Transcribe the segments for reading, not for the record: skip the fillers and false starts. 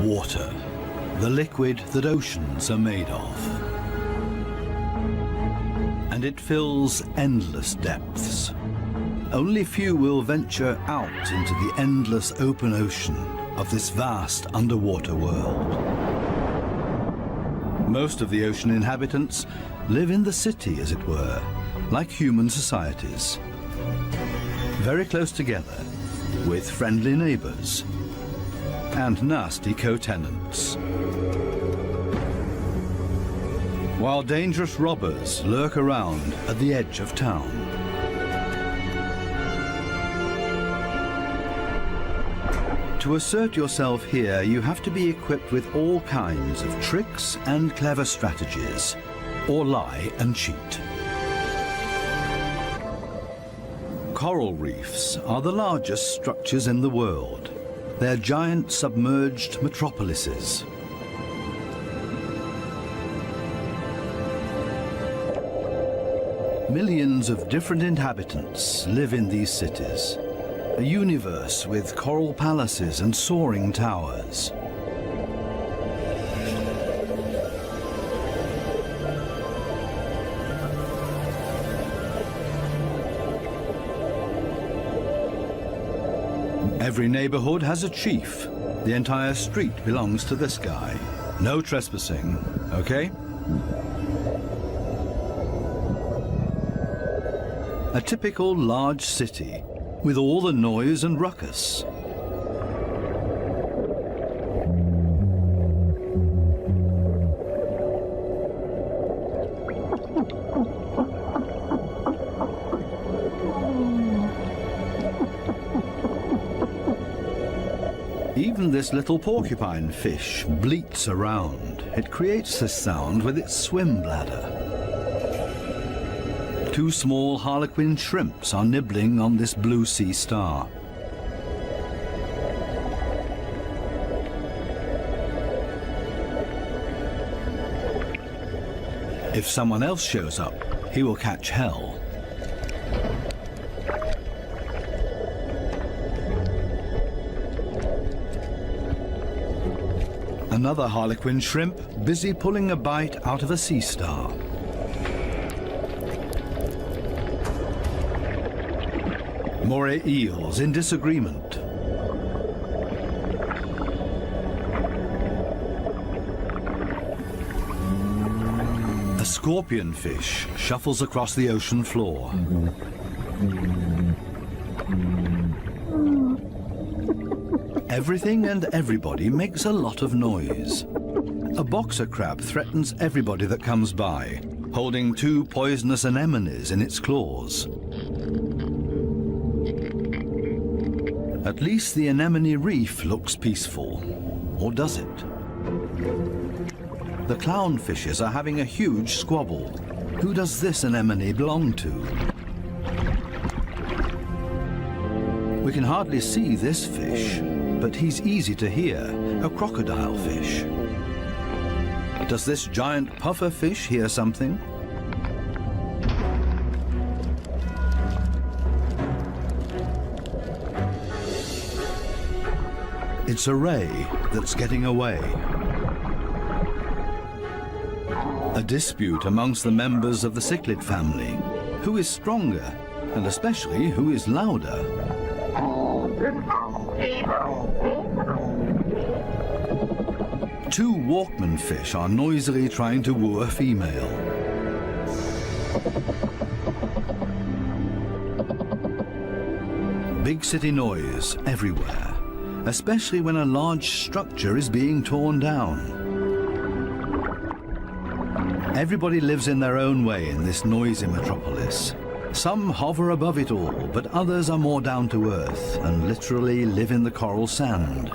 Water, the liquid that oceans are made of. And it fills endless depths. Only few will venture out into the endless open ocean of this vast underwater world. Most of the ocean inhabitants live in the city, as it were, like human societies. Very close together, with friendly neighbors and nasty co-tenants. While dangerous robbers lurk around at the edge of town. To assert yourself here, you have to be equipped with all kinds of tricks and clever strategies, or lie and cheat. Coral reefs are the largest structures in the world. They're giant submerged metropolises. Millions of different inhabitants live in these cities. A universe with coral palaces and soaring towers. Every neighborhood has a chief. The entire street belongs to this guy. No trespassing, okay? A typical large city with all the noise and ruckus. Even this little porcupine fish bleats around. It creates this sound with its swim bladder. Two small harlequin shrimps are nibbling on this blue sea star. If someone else shows up, he will catch hell. Another harlequin shrimp busy pulling a bite out of a sea star. Moray eels in disagreement. A scorpion fish shuffles across the ocean floor. Everything and everybody makes a lot of noise. A boxer crab threatens everybody that comes by, holding two poisonous anemones in its claws. At least the anemone reef looks peaceful. Or does it? The clownfishes are having a huge squabble. Who does this anemone belong to? We can hardly see this fish, but he's easy to hear, a crocodile fish. Does this giant puffer fish hear something? It's a ray that's getting away. A dispute amongst the members of the cichlid family. Who is stronger, and especially who is louder? Two Walkman fish are noisily trying to woo a female. Big city noise everywhere, especially when a large structure is being torn down. Everybody lives in their own way in this noisy metropolis. Some hover above it all, but others are more down to earth and literally live in the coral sand.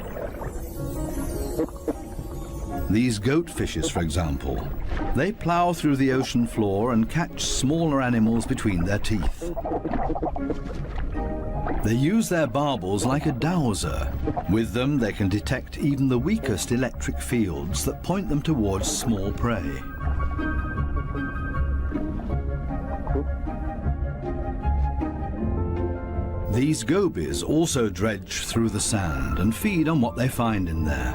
These goatfishes, for example, they plow through the ocean floor and catch smaller animals between their teeth. They use their barbels like a dowser. With them, they can detect even the weakest electric fields that point them towards small prey. These gobies also dredge through the sand and feed on what they find in there.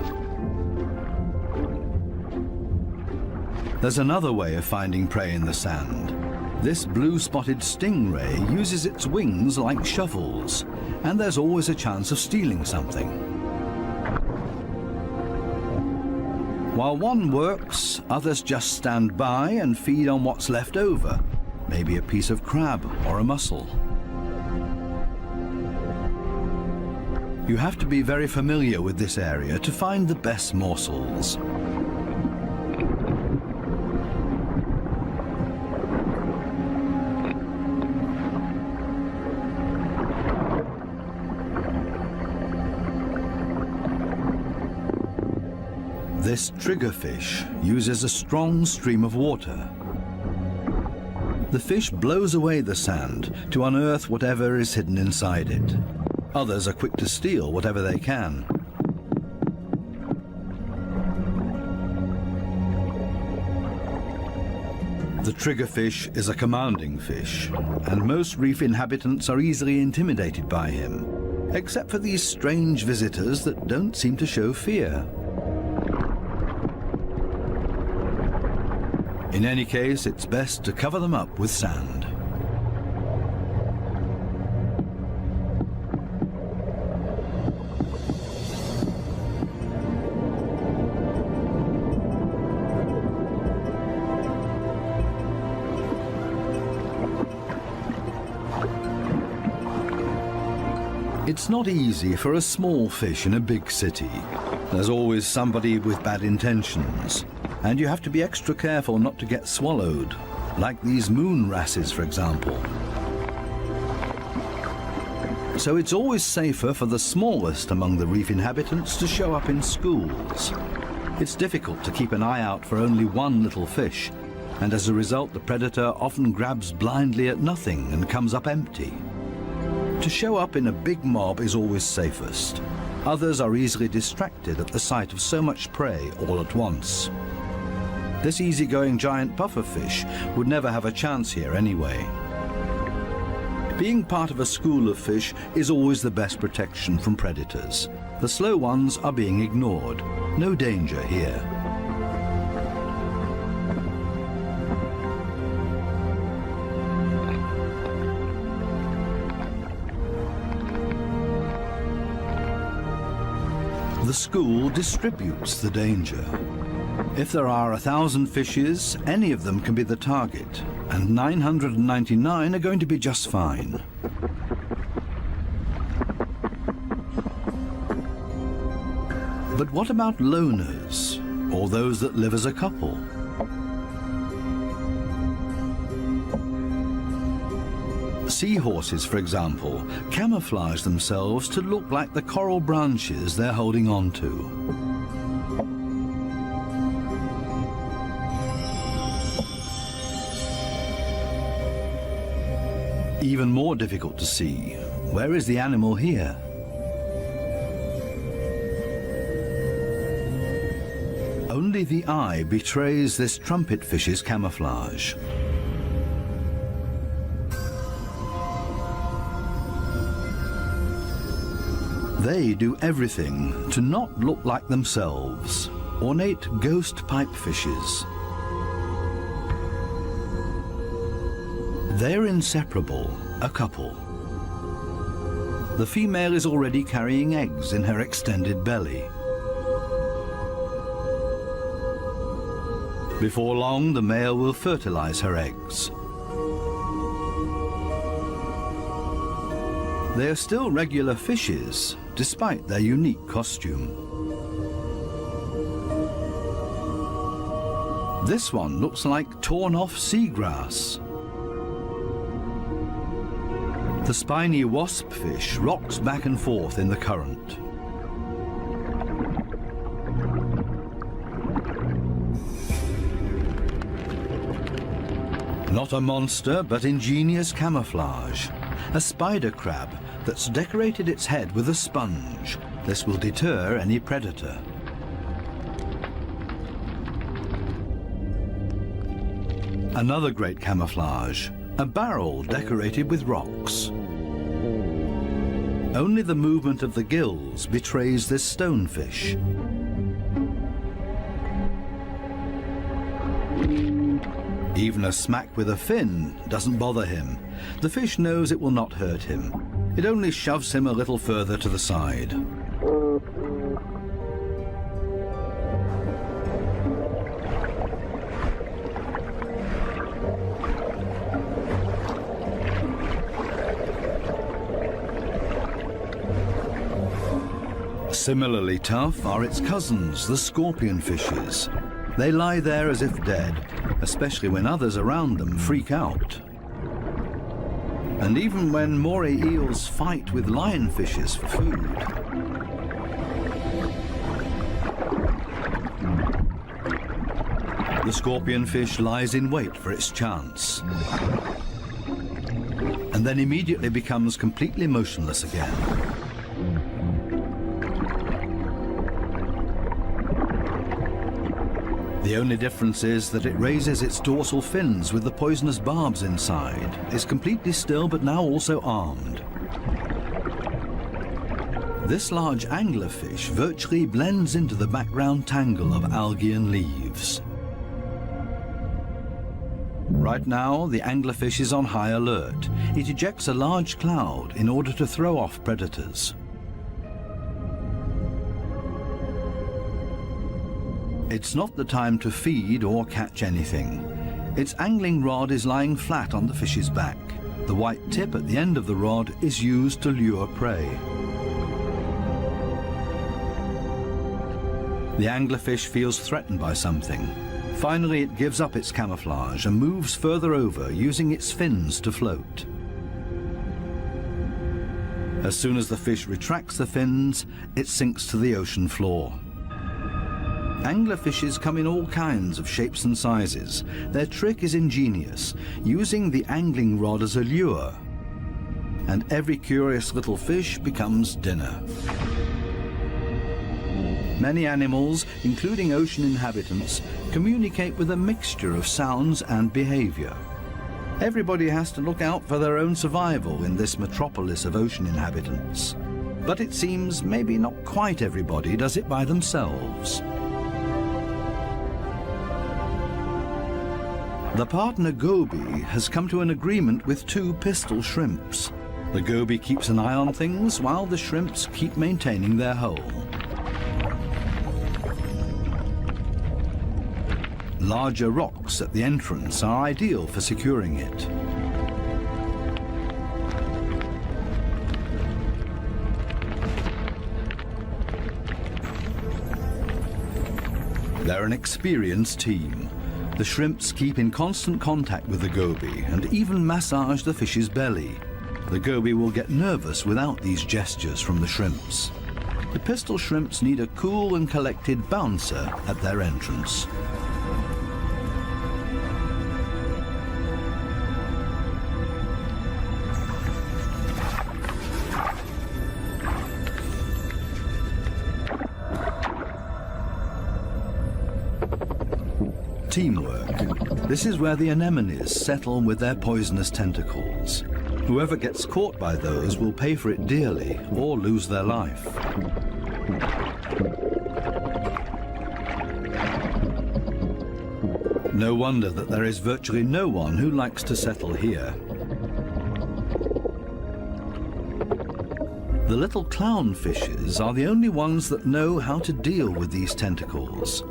There's another way of finding prey in the sand. This blue-spotted stingray uses its wings like shovels, and there's always a chance of stealing something. While one works, others just stand by and feed on what's left over, maybe a piece of crab or a mussel. You have to be very familiar with this area to find the best morsels. This triggerfish uses a strong stream of water. The fish blows away the sand to unearth whatever is hidden inside it. Others are quick to steal whatever they can. The triggerfish is a commanding fish, and most reef inhabitants are easily intimidated by him, except for these strange visitors that don't seem to show fear. In any case, it's best to cover them up with sand. It's not easy for a small fish in a big city. There's always somebody with bad intentions, and you have to be extra careful not to get swallowed, like these moon wrasses, for example. So it's always safer for the smallest among the reef inhabitants to show up in schools. It's difficult to keep an eye out for only one little fish, and as a result the predator often grabs blindly at nothing and comes up empty. To show up in a big mob is always safest. Others are easily distracted at the sight of so much prey all at once. This easygoing giant pufferfish would never have a chance here anyway. Being part of a school of fish is always the best protection from predators. The slow ones are being ignored. No danger here. The school distributes the danger. If there are 1,000 fishes, any of them can be the target, and 999 are going to be just fine. But what about loners, or those that live as a couple? Seahorses, for example, camouflage themselves to look like the coral branches they're holding on to. Even more difficult to see. Where is the animal here? Only the eye betrays this trumpetfish's camouflage. They do everything to not look like themselves. Ornate ghost pipefishes. They're inseparable, a couple. The female is already carrying eggs in her extended belly. Before long, the male will fertilize her eggs. They are still regular fishes, despite their unique costume. This one looks like torn-off seagrass. The spiny waspfish rocks back and forth in the current. Not a monster, but ingenious camouflage. A spider crab that's decorated its head with a sponge. This will deter any predator. Another great camouflage, a barrel decorated with rocks. Only the movement of the gills betrays this stonefish. Even a smack with a fin doesn't bother him. The fish knows it will not hurt him. It only shoves him a little further to the side. Similarly tough are its cousins, the scorpion fishes. They lie there as if dead, especially when others around them freak out. And even when moray eels fight with lionfishes for food. The scorpion fish lies in wait for its chance, and then immediately becomes completely motionless again. The only difference is that it raises its dorsal fins with the poisonous barbs inside, is completely still but now also armed. This large anglerfish virtually blends into the background tangle of algae and leaves. Right now, the anglerfish is on high alert. It ejects a large cloud in order to throw off predators. It's not the time to feed or catch anything. Its angling rod is lying flat on the fish's back. The white tip at the end of the rod is used to lure prey. The anglerfish feels threatened by something. Finally, it gives up its camouflage and moves further over, using its fins to float. As soon as the fish retracts the fins, it sinks to the ocean floor. Anglerfishes come in all kinds of shapes and sizes. Their trick is ingenious, using the angling rod as a lure. And every curious little fish becomes dinner. Many animals, including ocean inhabitants, communicate with a mixture of sounds and behavior. Everybody has to look out for their own survival in this metropolis of ocean inhabitants. But it seems maybe not quite everybody does it by themselves. The partner goby has come to an agreement with two pistol shrimps. The goby keeps an eye on things while the shrimps keep maintaining their hole. Larger rocks at the entrance are ideal for securing it. They're an experienced team. The shrimps keep in constant contact with the goby and even massage the fish's belly. The goby will get nervous without these gestures from the shrimps. The pistol shrimps need a cool and collected bouncer at their entrance. Teamwork. This is where the anemones settle with their poisonous tentacles. Whoever gets caught by those will pay for it dearly or lose their life. No wonder that there is virtually no one who likes to settle here. The little clownfishes are the only ones that know how to deal with these tentacles.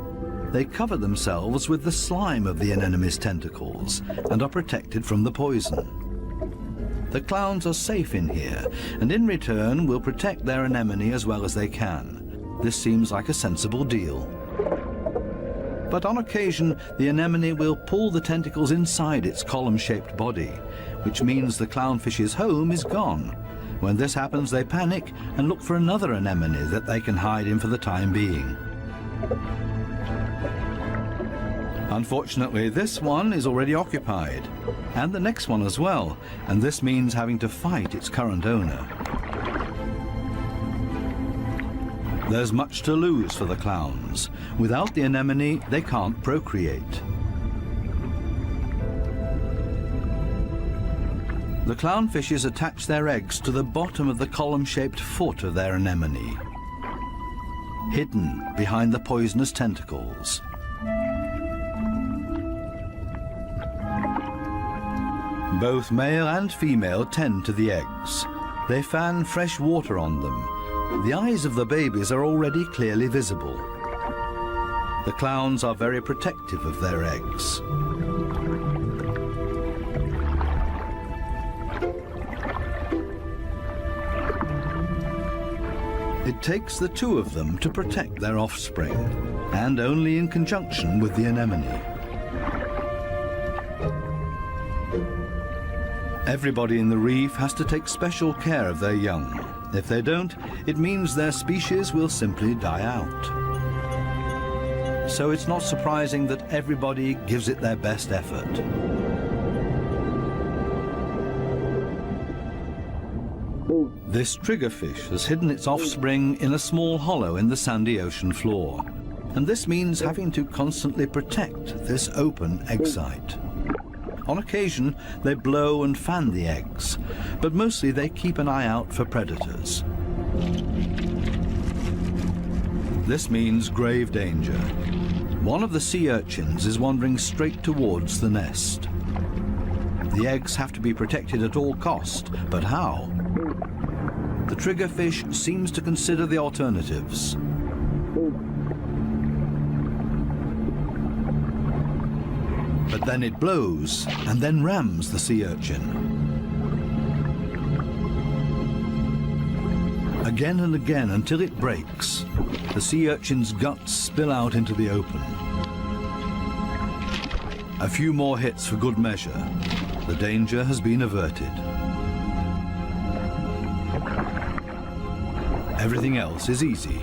They cover themselves with the slime of the anemone's tentacles and are protected from the poison. The clowns are safe in here, and in return will protect their anemone as well as they can. This seems like a sensible deal. But on occasion, the anemone will pull the tentacles inside its column-shaped body, which means the clownfish's home is gone. When this happens, they panic and look for another anemone that they can hide in for the time being. Unfortunately, this one is already occupied, and the next one as well, and this means having to fight its current owner. There's much to lose for the clowns. Without the anemone, they can't procreate. The clownfishes attach their eggs to the bottom of the column-shaped foot of their anemone, hidden behind the poisonous tentacles. Both male and female tend to the eggs. They fan fresh water on them. The eyes of the babies are already clearly visible. The clowns are very protective of their eggs. It takes the two of them to protect their offspring, and only in conjunction with the anemone. Everybody in the reef has to take special care of their young. If they don't, it means their species will simply die out. So it's not surprising that everybody gives it their best effort. This triggerfish has hidden its offspring in a small hollow in the sandy ocean floor. And this means having to constantly protect this open egg site. On occasion, they blow and fan the eggs, but mostly they keep an eye out for predators. This means grave danger. One of the sea urchins is wandering straight towards the nest. The eggs have to be protected at all cost, but how? The triggerfish seems to consider the alternatives. But then it blows and then rams the sea urchin. Again and again until it breaks. The sea urchin's guts spill out into the open. A few more hits for good measure. The danger has been averted. Everything else is easy.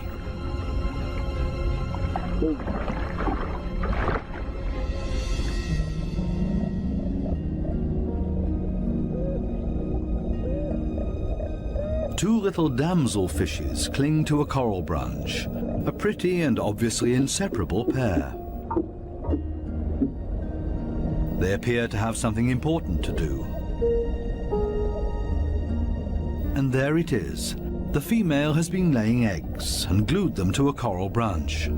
Two little damselfishes cling to a coral branch, a pretty and obviously inseparable pair. They appear to have something important to do. And there it is. The female has been laying eggs and glued them to a coral branch.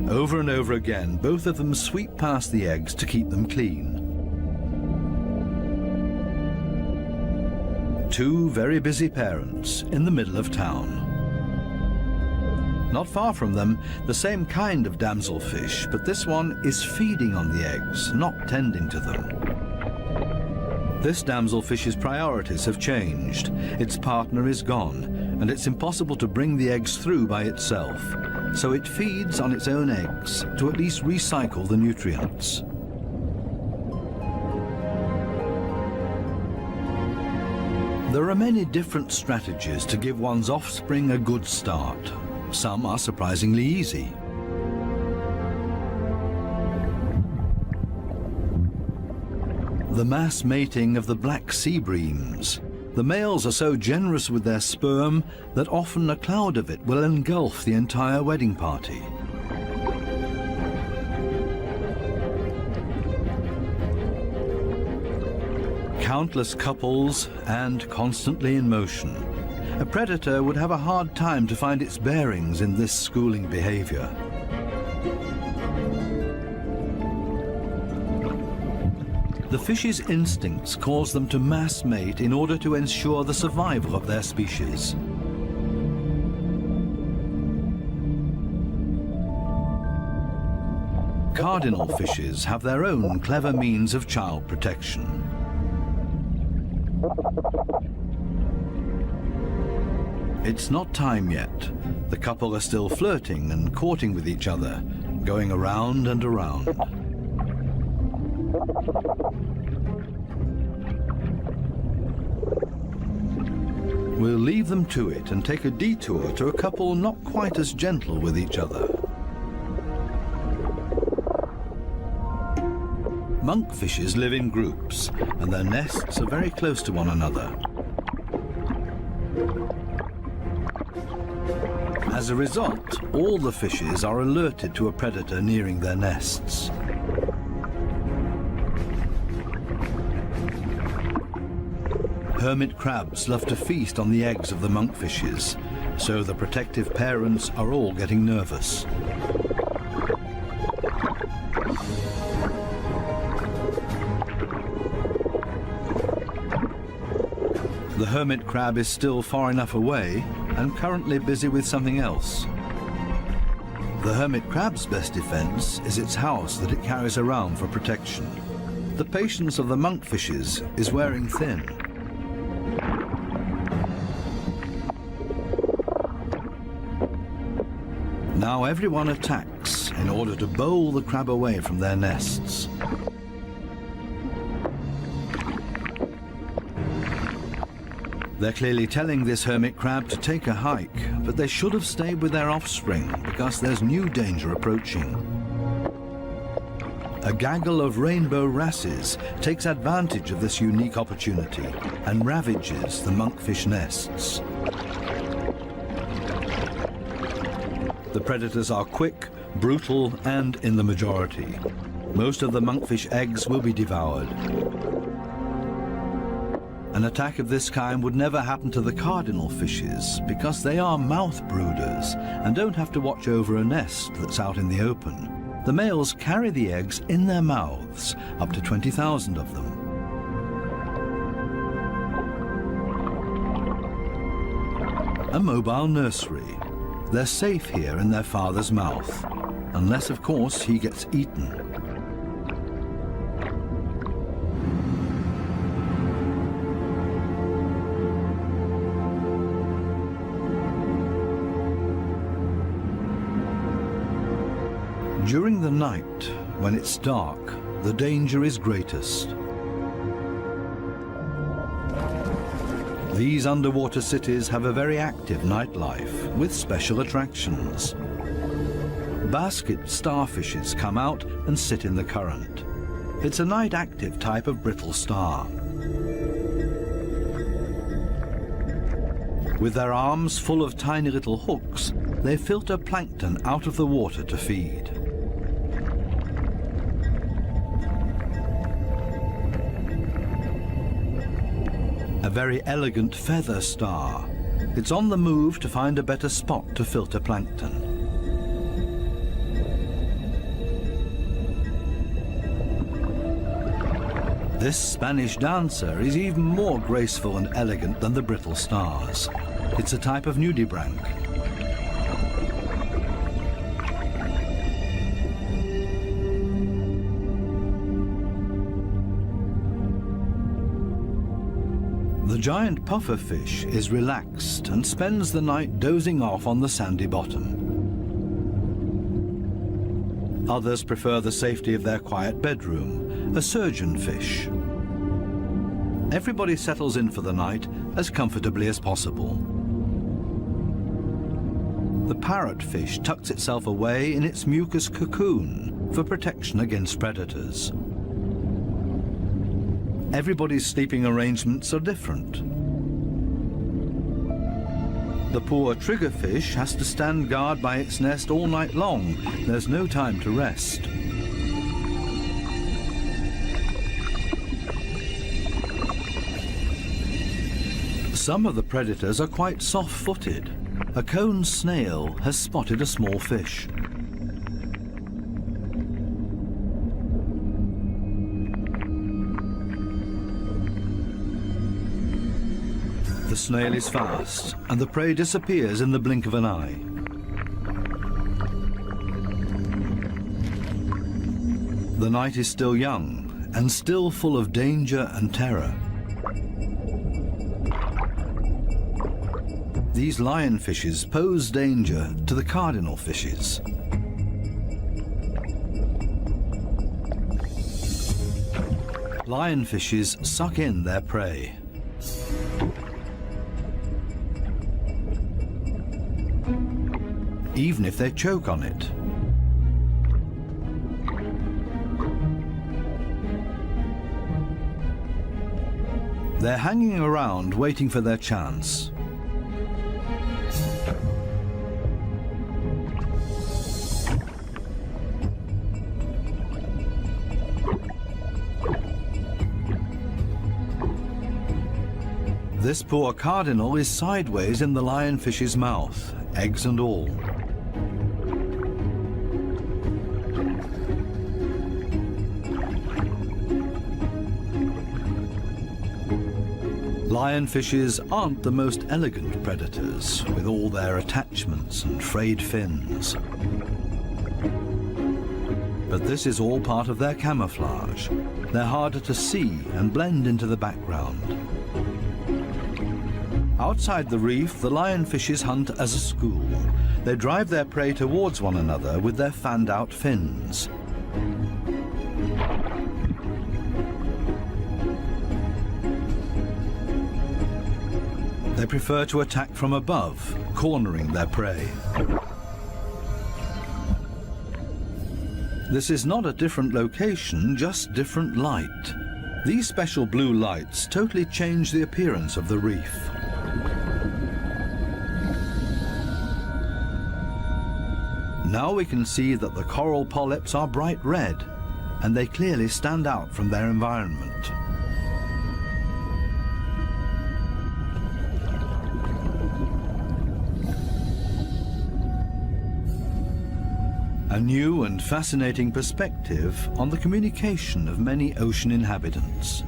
Over and over again, both of them sweep past the eggs to keep them clean. Two very busy parents in the middle of town. Not far from them, the same kind of damselfish, but this one is feeding on the eggs, not tending to them. This damselfish's priorities have changed. Its partner is gone, and it's impossible to bring the eggs through by itself. So it feeds on its own eggs to at least recycle the nutrients. There are many different strategies to give one's offspring a good start. Some are surprisingly easy. The mass mating of the black sea breams. The males are so generous with their sperm that often a cloud of it will engulf the entire wedding party. Countless couples and constantly in motion. A predator would have a hard time to find its bearings in this schooling behavior. The fish's instincts cause them to mass mate in order to ensure the survival of their species. Cardinal fishes have their own clever means of child protection. It's not time yet. The couple are still flirting and courting with each other, going around and around. We'll leave them to it and take a detour to a couple not quite as gentle with each other. Monkfishes live in groups, and their nests are very close to one another. As a result, all the fishes are alerted to a predator nearing their nests. Hermit crabs love to feast on the eggs of the monkfishes, so the protective parents are all getting nervous. The hermit crab is still far enough away and currently busy with something else. The hermit crab's best defense is its house that it carries around for protection. The patience of the monkfishes is wearing thin. Now everyone attacks in order to bowl the crab away from their nests. They're clearly telling this hermit crab to take a hike, but they should have stayed with their offspring because there's new danger approaching. A gaggle of rainbow wrasses takes advantage of this unique opportunity and ravages the monkfish nests. The predators are quick, brutal, and in the majority. Most of the monkfish eggs will be devoured. An attack of this kind would never happen to the cardinal fishes because they are mouth brooders and don't have to watch over a nest that's out in the open. The males carry the eggs in their mouths, up to 20,000 of them. A mobile nursery. They're safe here in their father's mouth, unless, of course, he gets eaten. During the night, when it's dark, the danger is greatest. These underwater cities have a very active nightlife with special attractions. Basket starfishes come out and sit in the current. It's a night-active type of brittle star. With their arms full of tiny little hooks, they filter plankton out of the water to feed. A very elegant feather star. It's on the move to find a better spot to filter plankton. This Spanish dancer is even more graceful and elegant than the brittle stars. It's a type of nudibranch. The giant pufferfish is relaxed and spends the night dozing off on the sandy bottom. Others prefer the safety of their quiet bedroom, a surgeonfish. Everybody settles in for the night as comfortably as possible. The parrotfish tucks itself away in its mucus cocoon for protection against predators. Everybody's sleeping arrangements are different. The poor triggerfish has to stand guard by its nest all night long. There's no time to rest. Some of the predators are quite soft-footed. A cone snail has spotted a small fish. The snail is fast, and the prey disappears in the blink of an eye. The night is still young, and still full of danger and terror. These lionfishes pose danger to the cardinal fishes. Lionfishes suck in their prey. Even if they choke on it. They're hanging around waiting for their chance. This poor cardinal is sideways in the lionfish's mouth, eggs and all. Lionfishes aren't the most elegant predators, with all their attachments and frayed fins. But this is all part of their camouflage. They're harder to see and blend into the background. Outside the reef, the lionfishes hunt as a school. They drive their prey towards one another with their fanned-out fins. They prefer to attack from above, cornering their prey. This is not a different location, just different light. These special blue lights totally change the appearance of the reef. Now we can see that the coral polyps are bright red, and they clearly stand out from their environment. A new and fascinating perspective on the communication of many ocean inhabitants.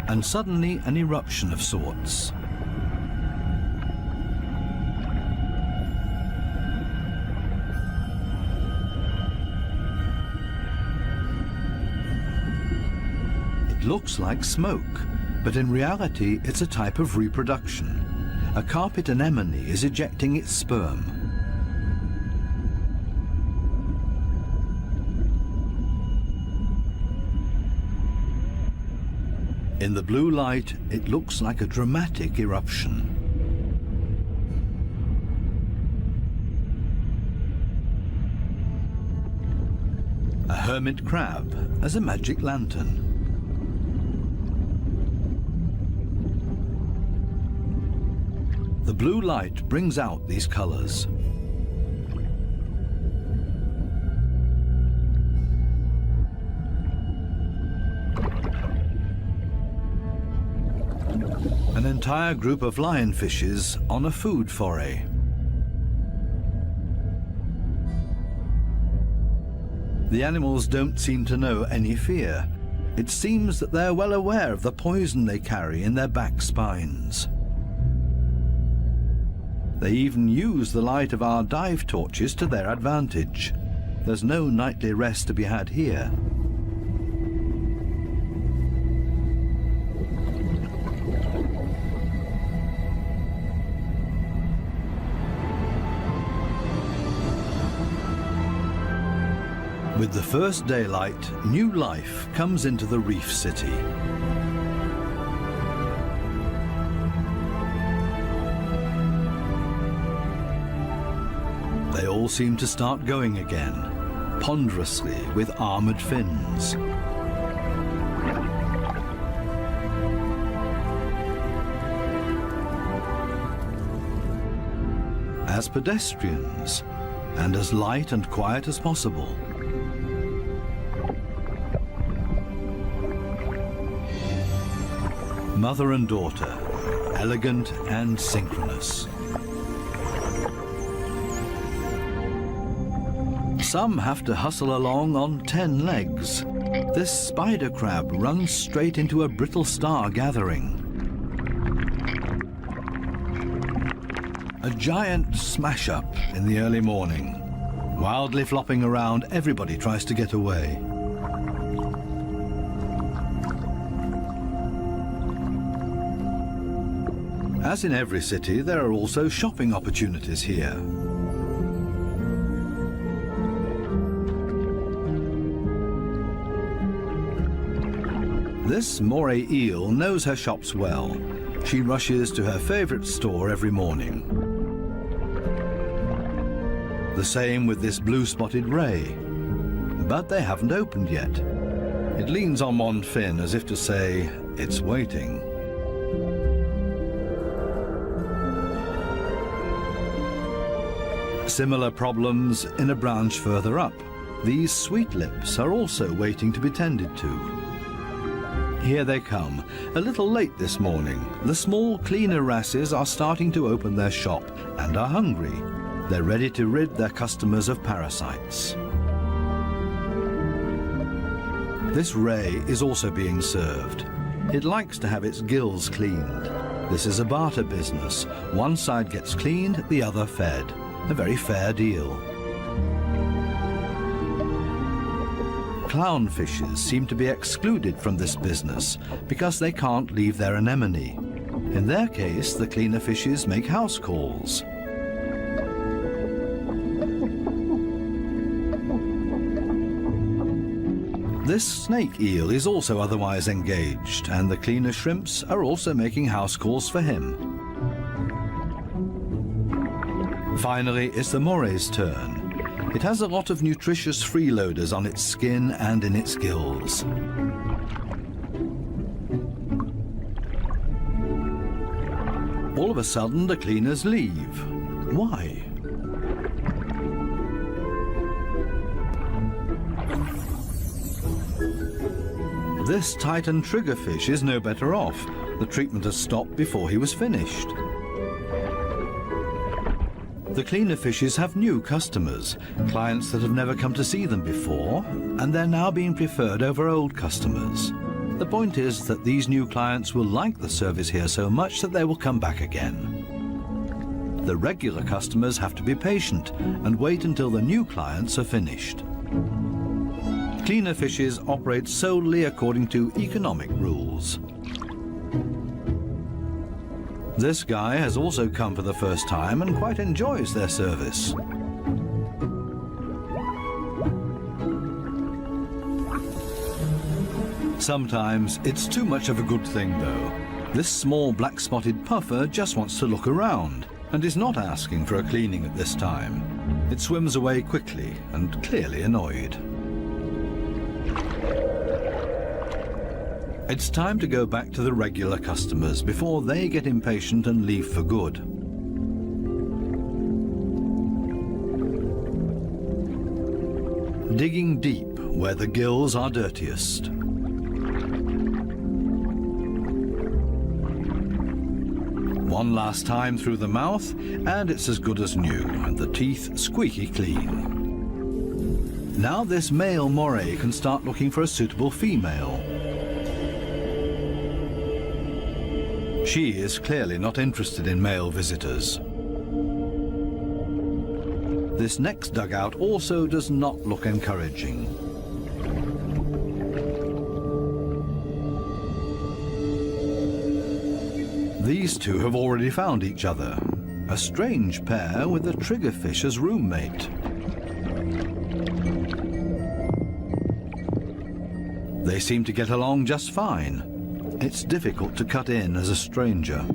And suddenly an eruption of sorts. It looks like smoke, but in reality it's a type of reproduction. A carpet anemone is ejecting its sperm. In the blue light, it looks like a dramatic eruption. A hermit crab as a magic lantern. The blue light brings out these colors. An entire group of lionfishes on a food foray. The animals don't seem to know any fear. It seems that they're well aware of the poison they carry in their back spines. They even use the light of our dive torches to their advantage. There's no nightly rest to be had here. With the first daylight, new life comes into the reef city. They all seem to start going again, ponderously with armored fins. As pedestrians, and as light and quiet as possible. Mother and daughter, elegant and synchronous. Some have to hustle along on 10 legs. This spider crab runs straight into a brittle star gathering. A giant smash-up in the early morning. Wildly flopping around, everybody tries to get away. As in every city, there are also shopping opportunities here. This moray eel knows her shops well. She rushes to her favorite store every morning. The same with this blue-spotted ray. But they haven't opened yet. It leans on one fin as if to say, it's waiting. Similar problems in a branch further up. These sweet lips are also waiting to be tended to. Here they come, a little late this morning. The small, cleaner wrasses are starting to open their shop and are hungry. They're ready to rid their customers of parasites. This ray is also being served. It likes to have its gills cleaned. This is a barter business. One side gets cleaned, the other fed. A very fair deal. Clownfishes seem to be excluded from this business because they can't leave their anemone. In their case, the cleaner fishes make house calls. This snake eel is also otherwise engaged, and the cleaner shrimps are also making house calls for him. Finally, it's the moray's turn. It has a lot of nutritious freeloaders on its skin and in its gills. All of a sudden, the cleaners leave. Why? This Titan triggerfish is no better off. The treatment has stopped before he was finished. The cleaner fishes have new customers, clients that have never come to see them before, and they're now being preferred over old customers. The point is that these new clients will like the service here so much that they will come back again. The regular customers have to be patient and wait until the new clients are finished. Cleaner fishes operate solely according to economic rules. This guy has also come for the first time and quite enjoys their service. Sometimes it's too much of a good thing, though. This small black-spotted puffer just wants to look around and is not asking for a cleaning at this time. It swims away quickly and clearly annoyed. It's time to go back to the regular customers before they get impatient and leave for good. Digging deep where the gills are dirtiest. One last time through the mouth, and it's as good as new, and the teeth squeaky clean. Now this male moray can start looking for a suitable female. She is clearly not interested in male visitors. This next dugout also does not look encouraging. These two have already found each other. A strange pair with a triggerfish as roommate. They seem to get along just fine. It's difficult to cut in as a stranger.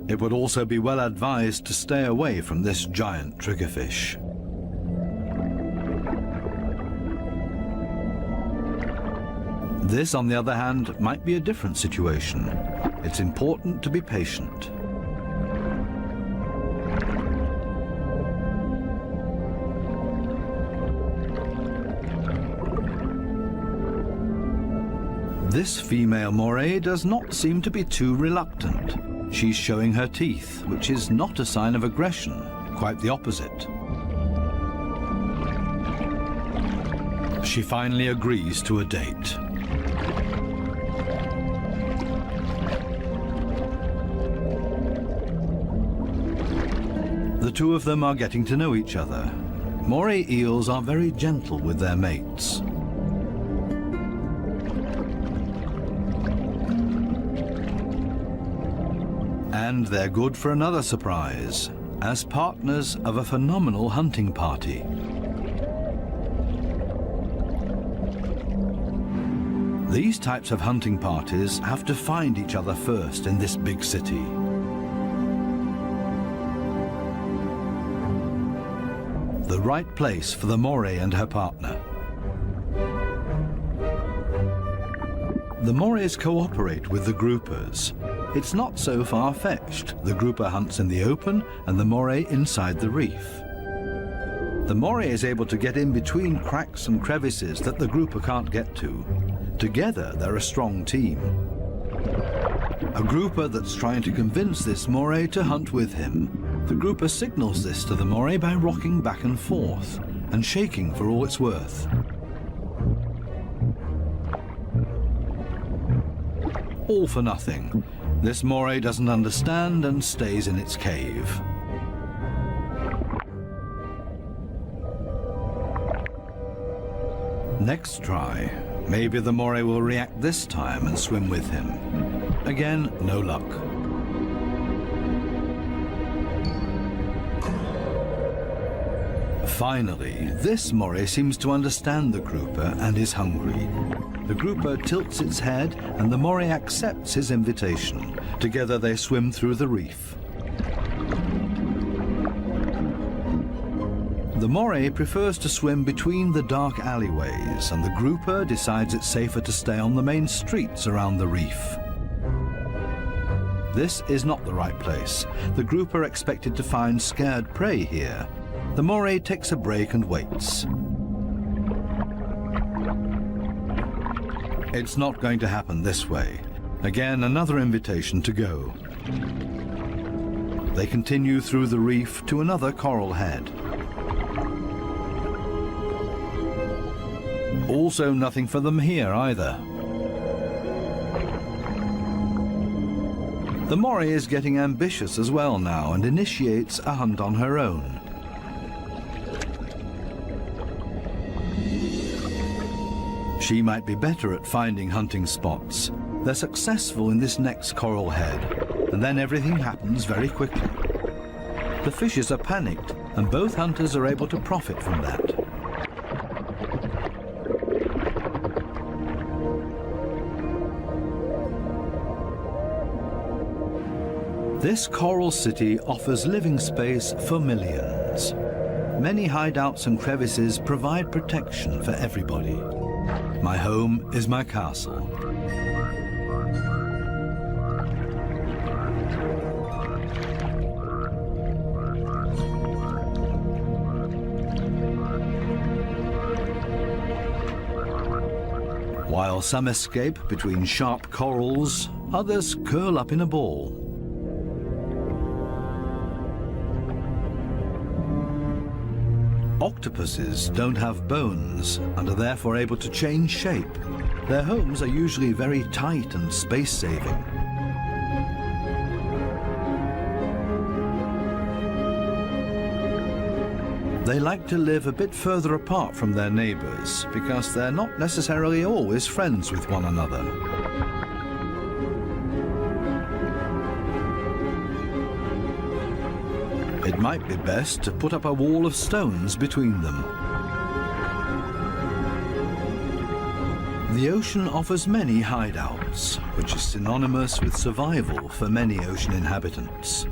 It would also be well advised to stay away from this giant triggerfish. This, on the other hand, might be a different situation. It's important to be patient. This female moray does not seem to be too reluctant. She's showing her teeth, which is not a sign of aggression, quite the opposite. She finally agrees to a date. The two of them are getting to know each other. Moray eels are very gentle with their mates. And they're good for another surprise, as partners of a phenomenal hunting party. These types of hunting parties have to find each other first in this big city. The right place for the moray and her partner. The morays cooperate with the groupers. It's not so far-fetched. The grouper hunts in the open and the moray inside the reef. The moray is able to get in between cracks and crevices that the grouper can't get to. Together, they're a strong team. A grouper that's trying to convince this moray to hunt with him. The grouper signals this to the moray by rocking back and forth and shaking for all it's worth. All for nothing. This moray doesn't understand and stays in its cave. Next try. Maybe the moray will react this time and swim with him. Again, no luck. Finally, this moray seems to understand the grouper and is hungry. The grouper tilts its head and the moray accepts his invitation. Together they swim through the reef. The moray prefers to swim between the dark alleyways, and the grouper decides it's safer to stay on the main streets around the reef. This is not the right place. The grouper expected to find scared prey here. The moray takes a break and waits. It's not going to happen this way. Again, another invitation to go. They continue through the reef to another coral head. Also nothing for them here either. The moray is getting ambitious as well now and initiates a hunt on her own. She might be better at finding hunting spots. They're successful in this next coral head, and then everything happens very quickly. The fishes are panicked, and both hunters are able to profit from that. This coral city offers living space for millions. Many hideouts and crevices provide protection for everybody. My home is my castle. While some escape between sharp corals, others curl up in a ball. Octopuses don't have bones and are therefore able to change shape. Their homes are usually very tight and space-saving. They like to live a bit further apart from their neighbors because they're not necessarily always friends with one another. It might be best to put up a wall of stones between them. The ocean offers many hideouts, which is synonymous with survival for many ocean inhabitants.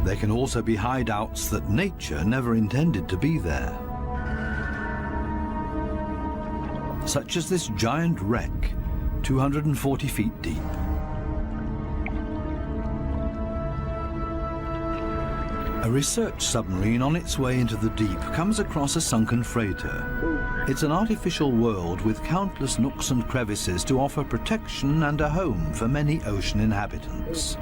There can also be hideouts that nature never intended to be there, such as this giant wreck, 240 feet deep. A research submarine on its way into the deep comes across a sunken freighter. It's an artificial world with countless nooks and crevices to offer protection and a home for many ocean inhabitants.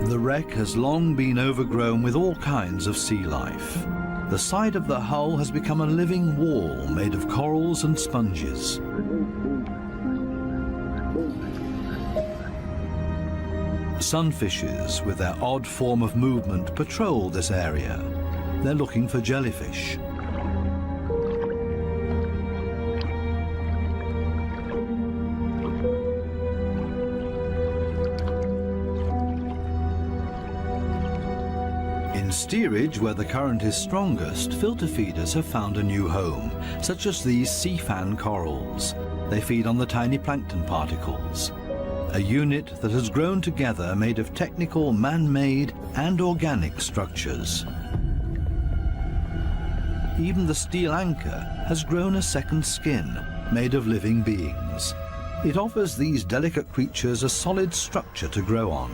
The wreck has long been overgrown with all kinds of sea life. The side of the hull has become a living wall made of corals and sponges. Sunfishes, with their odd form of movement, patrol this area. They're looking for jellyfish. In steerage, where the current is strongest, filter feeders have found a new home, such as these sea fan corals. They feed on the tiny plankton particles. A unit that has grown together made of technical, man-made and organic structures. Even the steel anchor has grown a second skin, made of living beings. It offers these delicate creatures a solid structure to grow on.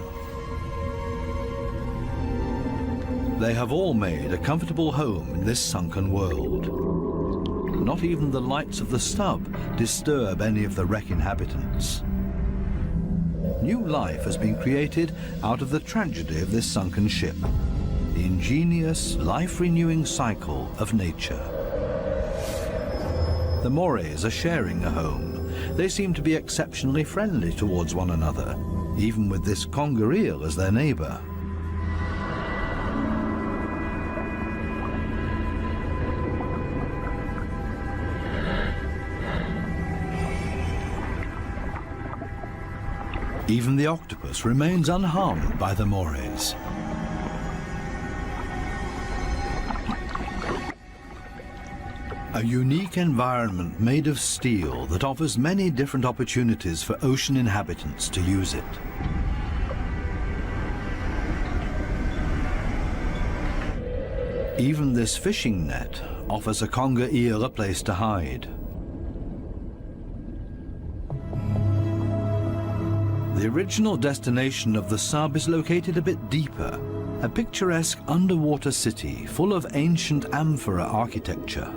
They have all made a comfortable home in this sunken world. Not even the lights of the stub disturb any of the wreck inhabitants. New life has been created out of the tragedy of this sunken ship, the ingenious, life-renewing cycle of nature. The morays are sharing a home. They seem to be exceptionally friendly towards one another, even with this conger eel as their neighbour. Even the octopus remains unharmed by the morays. A unique environment made of steel that offers many different opportunities for ocean inhabitants to use it. Even this fishing net offers a conger eel a place to hide. The original destination of the sub is located a bit deeper, a picturesque underwater city full of ancient amphora architecture.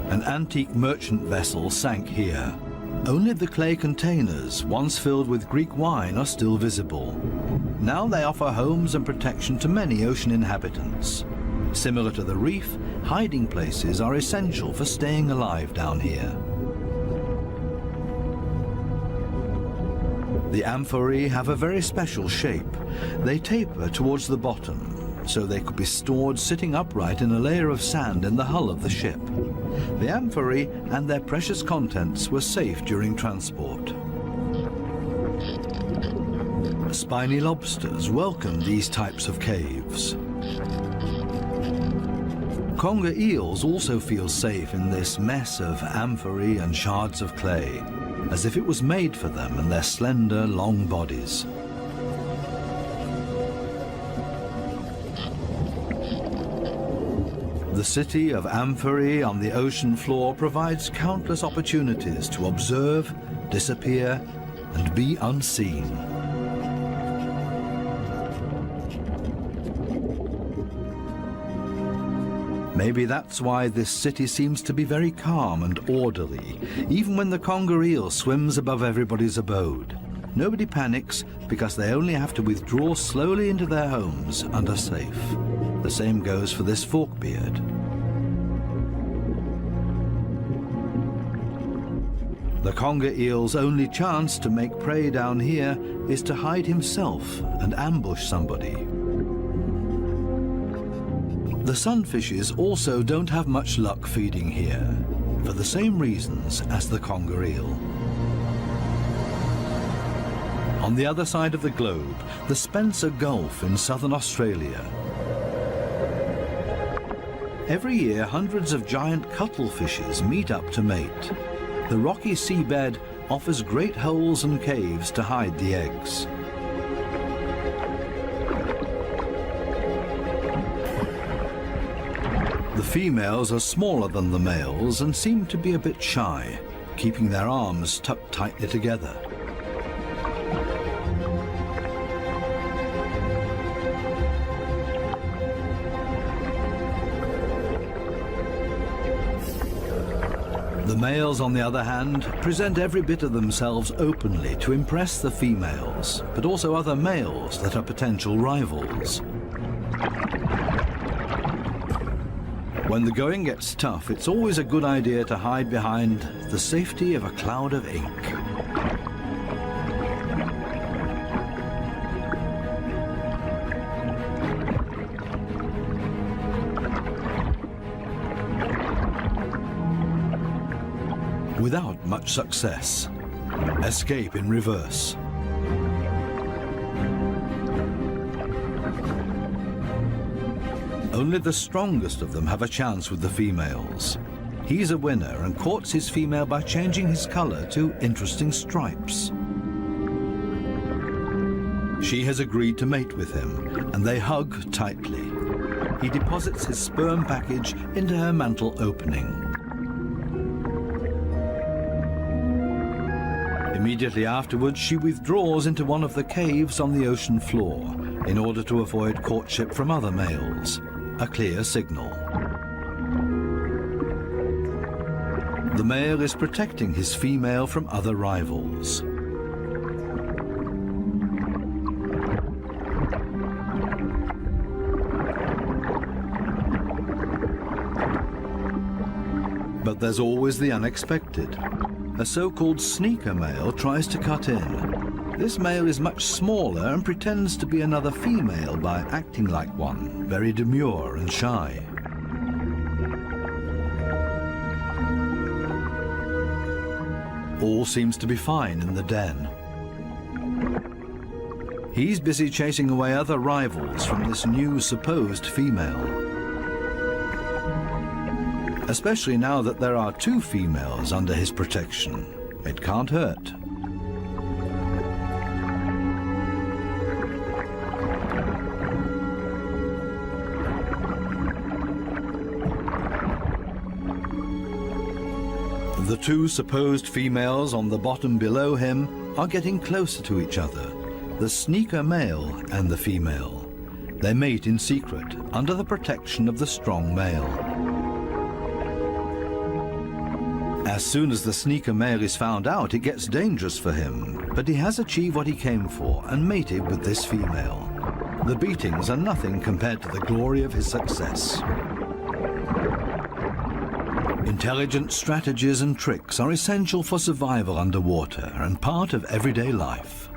An antique merchant vessel sank here. Only the clay containers, once filled with Greek wine, are still visible. Now they offer homes and protection to many ocean inhabitants. Similar to the reef, hiding places are essential for staying alive down here. The amphorae have a very special shape. They taper towards the bottom, so they could be stored sitting upright in a layer of sand in the hull of the ship. The amphorae and their precious contents were safe during transport. Spiny lobsters welcome these types of caves. Conger eels also feel safe in this mess of amphorae and shards of clay, as if it was made for them and their slender, long bodies. The city of amphorae on the ocean floor provides countless opportunities to observe, disappear, and be unseen. Maybe that's why this city seems to be very calm and orderly, even when the conger eel swims above everybody's abode. Nobody panics because they only have to withdraw slowly into their homes and are safe. The same goes for this forkbeard. The conger eel's only chance to make prey down here is to hide himself and ambush somebody. The sunfishes also don't have much luck feeding here, for the same reasons as the conger eel. On the other side of the globe, the Spencer Gulf in southern Australia. Every year, hundreds of giant cuttlefishes meet up to mate. The rocky seabed offers great holes and caves to hide the eggs. The females are smaller than the males and seem to be a bit shy, keeping their arms tucked tightly together. The males, on the other hand, present every bit of themselves openly to impress the females, but also other males that are potential rivals. When the going gets tough, it's always a good idea to hide behind the safety of a cloud of ink. Without much success. Escape in reverse. Only the strongest of them have a chance with the females. He's a winner and courts his female by changing his color to interesting stripes. She has agreed to mate with him, and they hug tightly. He deposits his sperm package into her mantle opening. Immediately afterwards, she withdraws into one of the caves on the ocean floor in order to avoid courtship from other males, a clear signal. The male is protecting his female from other rivals. But there's always the unexpected. A so-called sneaker male tries to cut in. This male is much smaller and pretends to be another female by acting like one, very demure and shy. All seems to be fine in the den. He's busy chasing away other rivals from this new supposed female. Especially now that there are two females under his protection. It can't hurt. The two supposed females on the bottom below him are getting closer to each other, the sneaker male and the female. They mate in secret, under the protection of the strong male. As soon as the sneaker male is found out, it gets dangerous for him, but he has achieved what he came for and mated with this female. The beatings are nothing compared to the glory of his success. Intelligent strategies and tricks are essential for survival underwater and part of everyday life.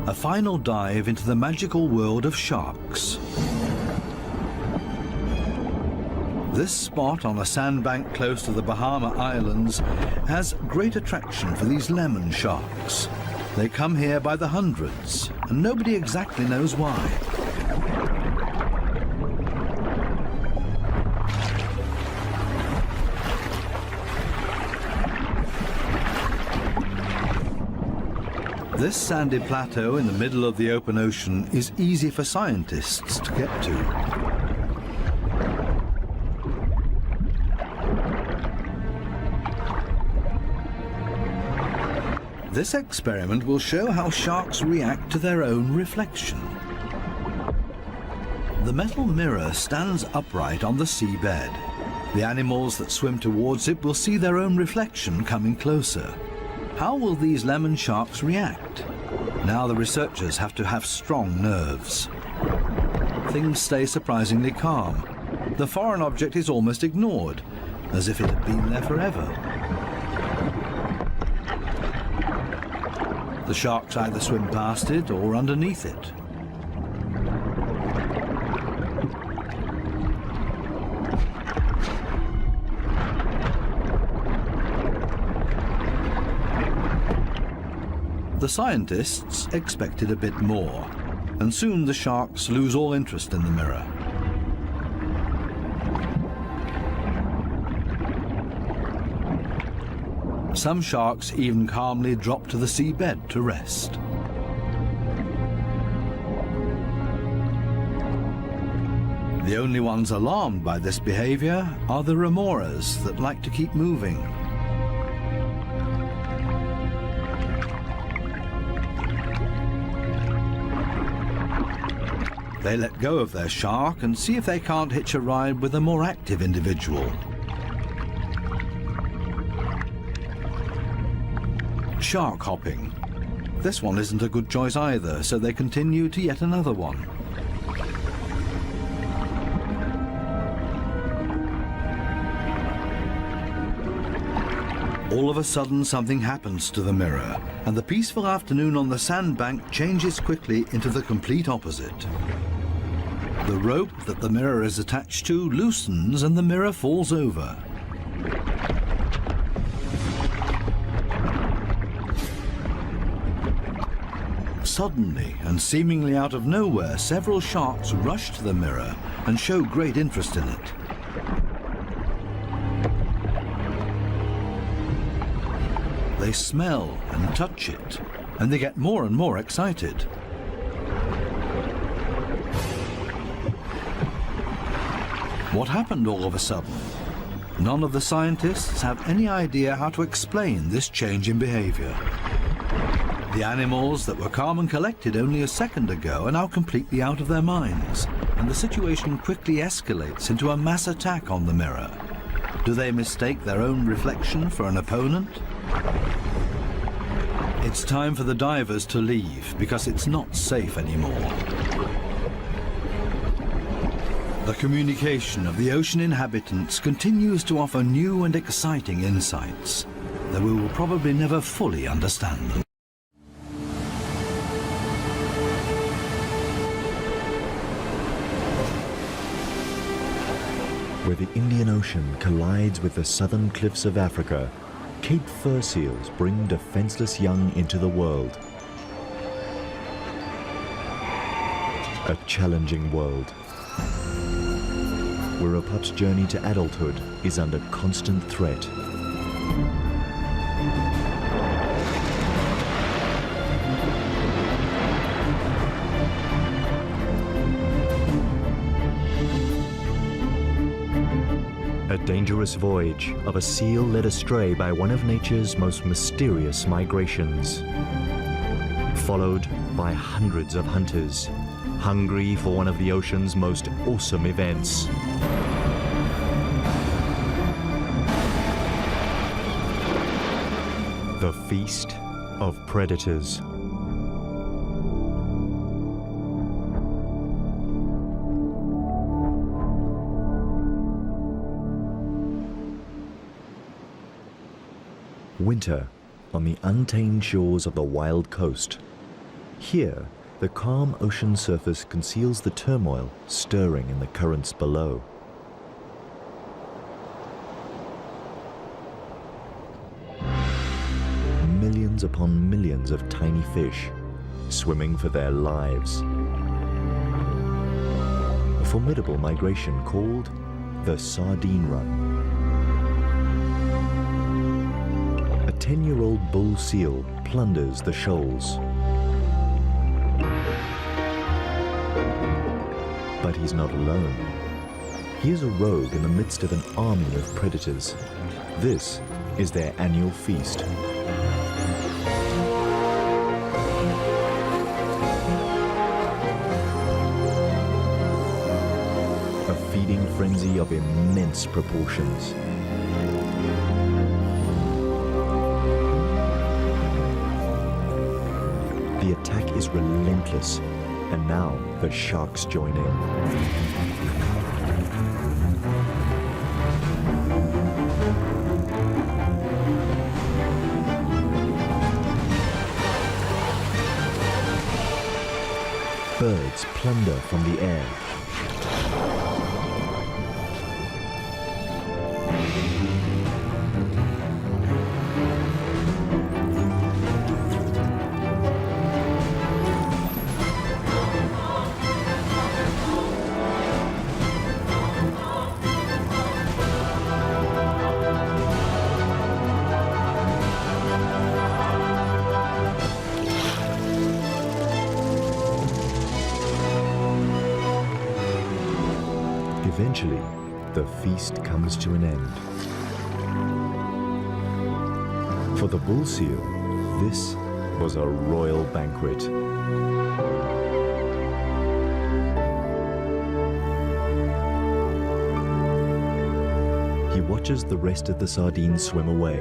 A final dive into the magical world of sharks. This spot on a sandbank close to the Bahama Islands has great attraction for these lemon sharks. They come here by the hundreds, and nobody exactly knows why. This sandy plateau in the middle of the open ocean is easy for scientists to get to. This experiment will show how sharks react to their own reflection. The metal mirror stands upright on the seabed. The animals that swim towards it will see their own reflection coming closer. How will these lemon sharks react? Now the researchers have to have strong nerves. Things stay surprisingly calm. The foreign object is almost ignored, as if it had been there forever. The sharks either swim past it or underneath it. The scientists expected a bit more, and soon the sharks lose all interest in the mirror. Some sharks even calmly drop to the seabed to rest. The only ones alarmed by this behavior are the remoras that like to keep moving. They let go of their shark and see if they can't hitch a ride with a more active individual. Shark hopping. This one isn't a good choice either, so they continue to yet another one. All of a sudden, something happens to the mirror, and the peaceful afternoon on the sandbank changes quickly into the complete opposite. The rope that the mirror is attached to loosens and the mirror falls over. Suddenly, and seemingly out of nowhere, several sharks rush to the mirror and show great interest in it. They smell and touch it, and they get more and more excited. What happened all of a sudden? None of the scientists have any idea how to explain this change in behavior. The animals that were calm and collected only a second ago are now completely out of their minds, and the situation quickly escalates into a mass attack on the mirror. Do they mistake their own reflection for an opponent? It's time for the divers to leave because it's not safe anymore. The communication of the ocean inhabitants continues to offer new and exciting insights, though we will probably never fully understand them. Where the Indian Ocean collides with the southern cliffs of Africa, Cape fur seals bring defenseless young into the world. A challenging world, where a pup's journey to adulthood is under constant threat. A dangerous voyage of a seal led astray by one of nature's most mysterious migrations, followed by hundreds of hunters, hungry for one of the ocean's most awesome events. The Feast of Predators. Winter on the untamed shores of the wild coast. Here, the calm ocean surface conceals the turmoil stirring in the currents below. Millions upon millions of tiny fish swimming for their lives. A formidable migration called the Sardine Run. A 10-year-old bull seal plunders the shoals. But he's not alone. He is a rogue in the midst of an army of predators. This is their annual feast. A feeding frenzy of immense proportions. The attack is relentless, and now the sharks join in. Birds plunder from the air. Eventually, the feast comes to an end. For the bull seal, this was a royal banquet. He watches the rest of the sardines swim away.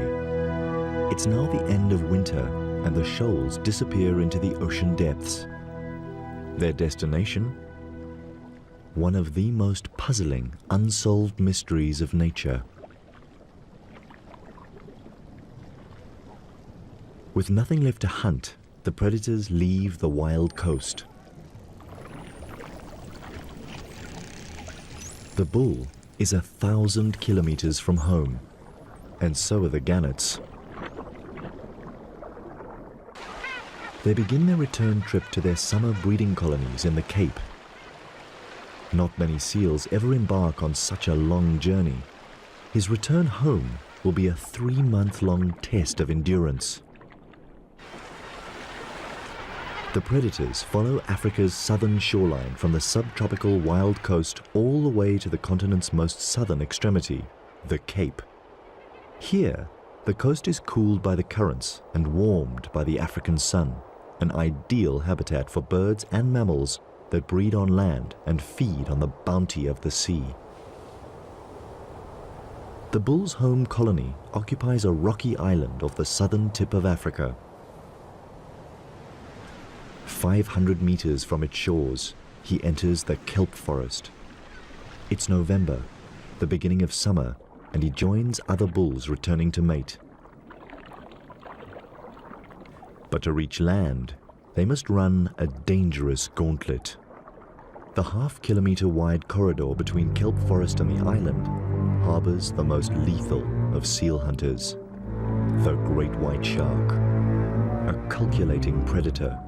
It's now the end of winter, and the shoals disappear into the ocean depths. Their destination? One of the most puzzling, unsolved mysteries of nature. With nothing left to hunt, the predators leave the wild coast. The bull is 1,000 kilometers from home, and so are the gannets. They begin their return trip to their summer breeding colonies in the Cape. Not many seals ever embark on such a long journey. His return home will be a 3-month-long test of endurance. The predators follow Africa's southern shoreline from the subtropical wild coast all the way to the continent's most southern extremity, the Cape. Here, the coast is cooled by the currents and warmed by the African sun, an ideal habitat for birds and mammals that breed on land and feed on the bounty of the sea. The bull's home colony occupies a rocky island off the southern tip of Africa. 500 meters from its shores, he enters the kelp forest. It's November, the beginning of summer, and he joins other bulls returning to mate. But to reach land, they must run a dangerous gauntlet. The half-kilometer wide corridor between kelp forest and the island harbors the most lethal of seal hunters, the great white shark, a calculating predator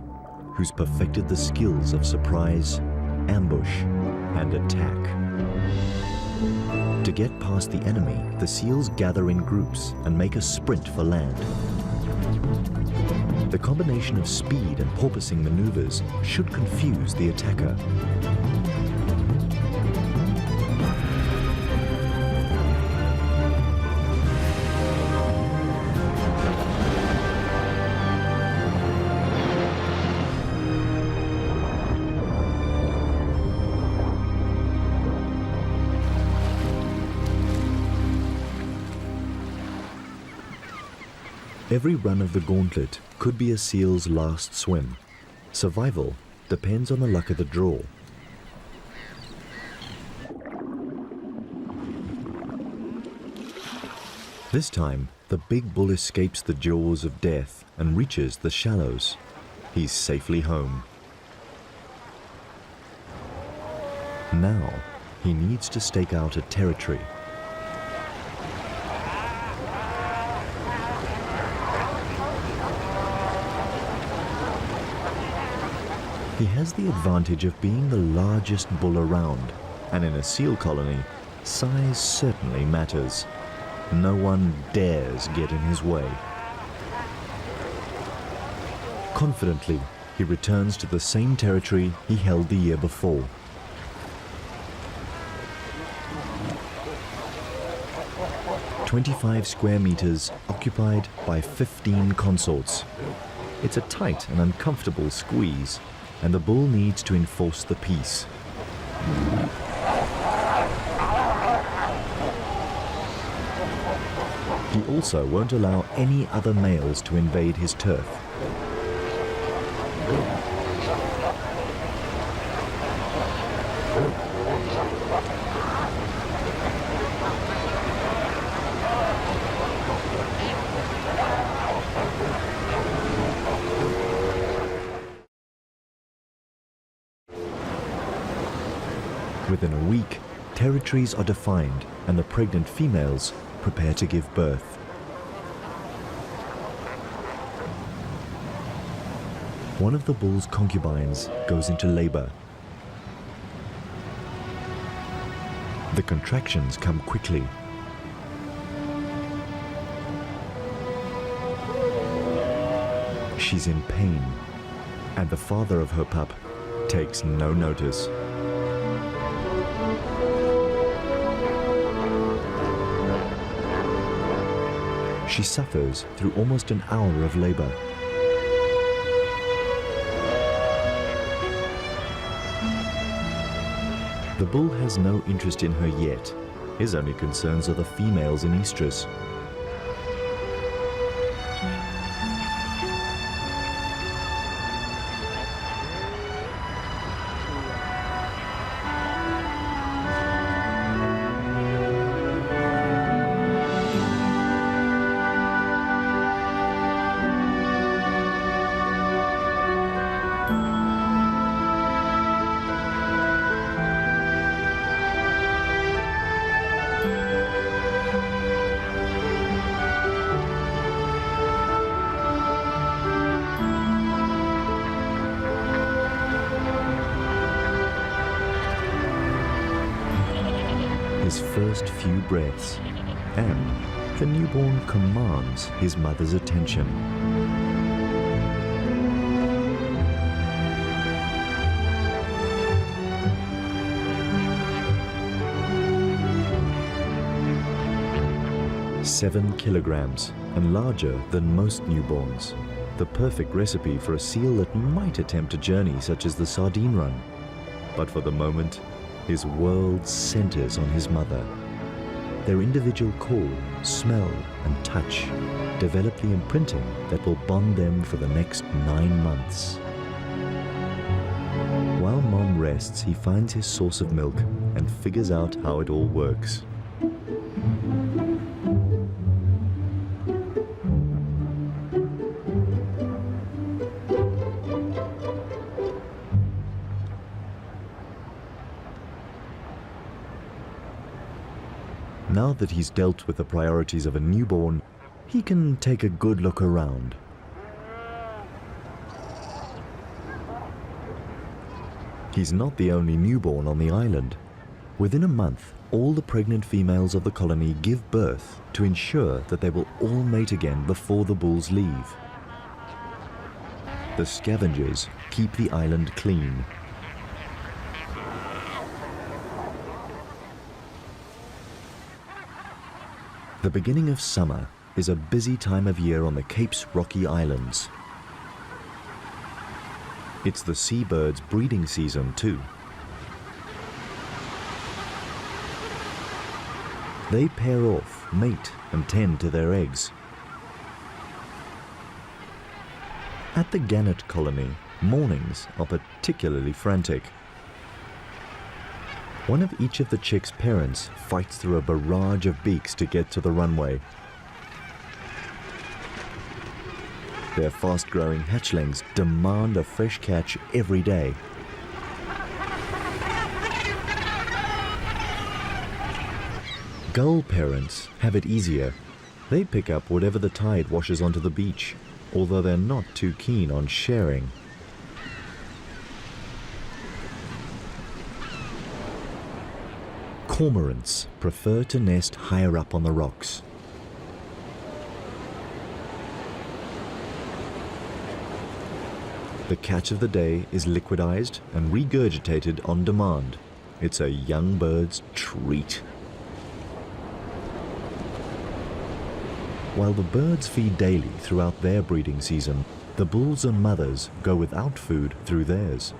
who's perfected the skills of surprise, ambush, and attack. To get past the enemy, the seals gather in groups and make a sprint for land. The combination of speed and porpoising maneuvers should confuse the attacker. Every run of the gauntlet could be a seal's last swim. Survival depends on the luck of the draw. This time, the big bull escapes the jaws of death and reaches the shallows. He's safely home. Now, he needs to stake out a territory. He has the advantage of being the largest bull around, and in a seal colony, size certainly matters. No one dares get in his way. Confidently, he returns to the same territory he held the year before. "25 square meters occupied by 15 consorts. It's a tight and uncomfortable squeeze, and the bull needs to enforce the peace. He also won't allow any other males to invade his turf. Within a week, territories are defined and the pregnant females prepare to give birth. One of the bull's concubines goes into labor. The contractions come quickly. She's in pain, and the father of her pup takes no notice. She suffers through almost an hour of labor. The bull has no interest in her yet. His only concerns are the females in estrus. His first few breaths, and the newborn commands his mother's attention. 7 kilograms and larger than most newborns. The perfect recipe for a seal that might attempt a journey such as the sardine run. But for the moment, his world centers on his mother. Their individual call, smell, and touch develop the imprinting that will bond them for the next 9 months. While Mom rests, he finds his source of milk and figures out how it all works. Now that he's dealt with the priorities of a newborn, he can take a good look around. He's not the only newborn on the island. Within a month, all the pregnant females of the colony give birth to ensure that they will all mate again before the bulls leave. The scavengers keep the island clean. The beginning of summer is a busy time of year on the Cape's rocky islands. It's the seabirds' breeding season too. They pair off, mate, and tend to their eggs. At the gannet colony, mornings are particularly frantic. One of each of the chicks' parents fights through a barrage of beaks to get to the runway. Their fast-growing hatchlings demand a fresh catch every day. Gull parents have it easier. They pick up whatever the tide washes onto the beach, although they're not too keen on sharing. Cormorants prefer to nest higher up on the rocks. The catch of the day is liquidized and regurgitated on demand. It's a young bird's treat. While the birds feed daily throughout their breeding season, the bulls and mothers go without food through theirs.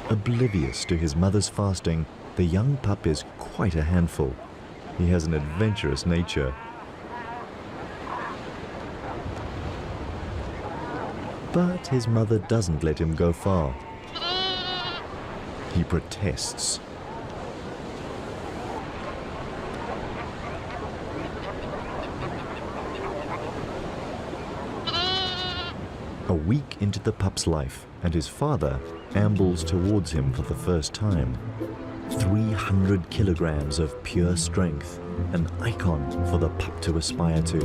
Oblivious to his mother's fasting, the young pup is quite a handful. He has an adventurous nature. But his mother doesn't let him go far. He protests. A week into the pup's life, and his father ambles towards him for the first time. 300 kilograms of pure strength, an icon for the pup to aspire to.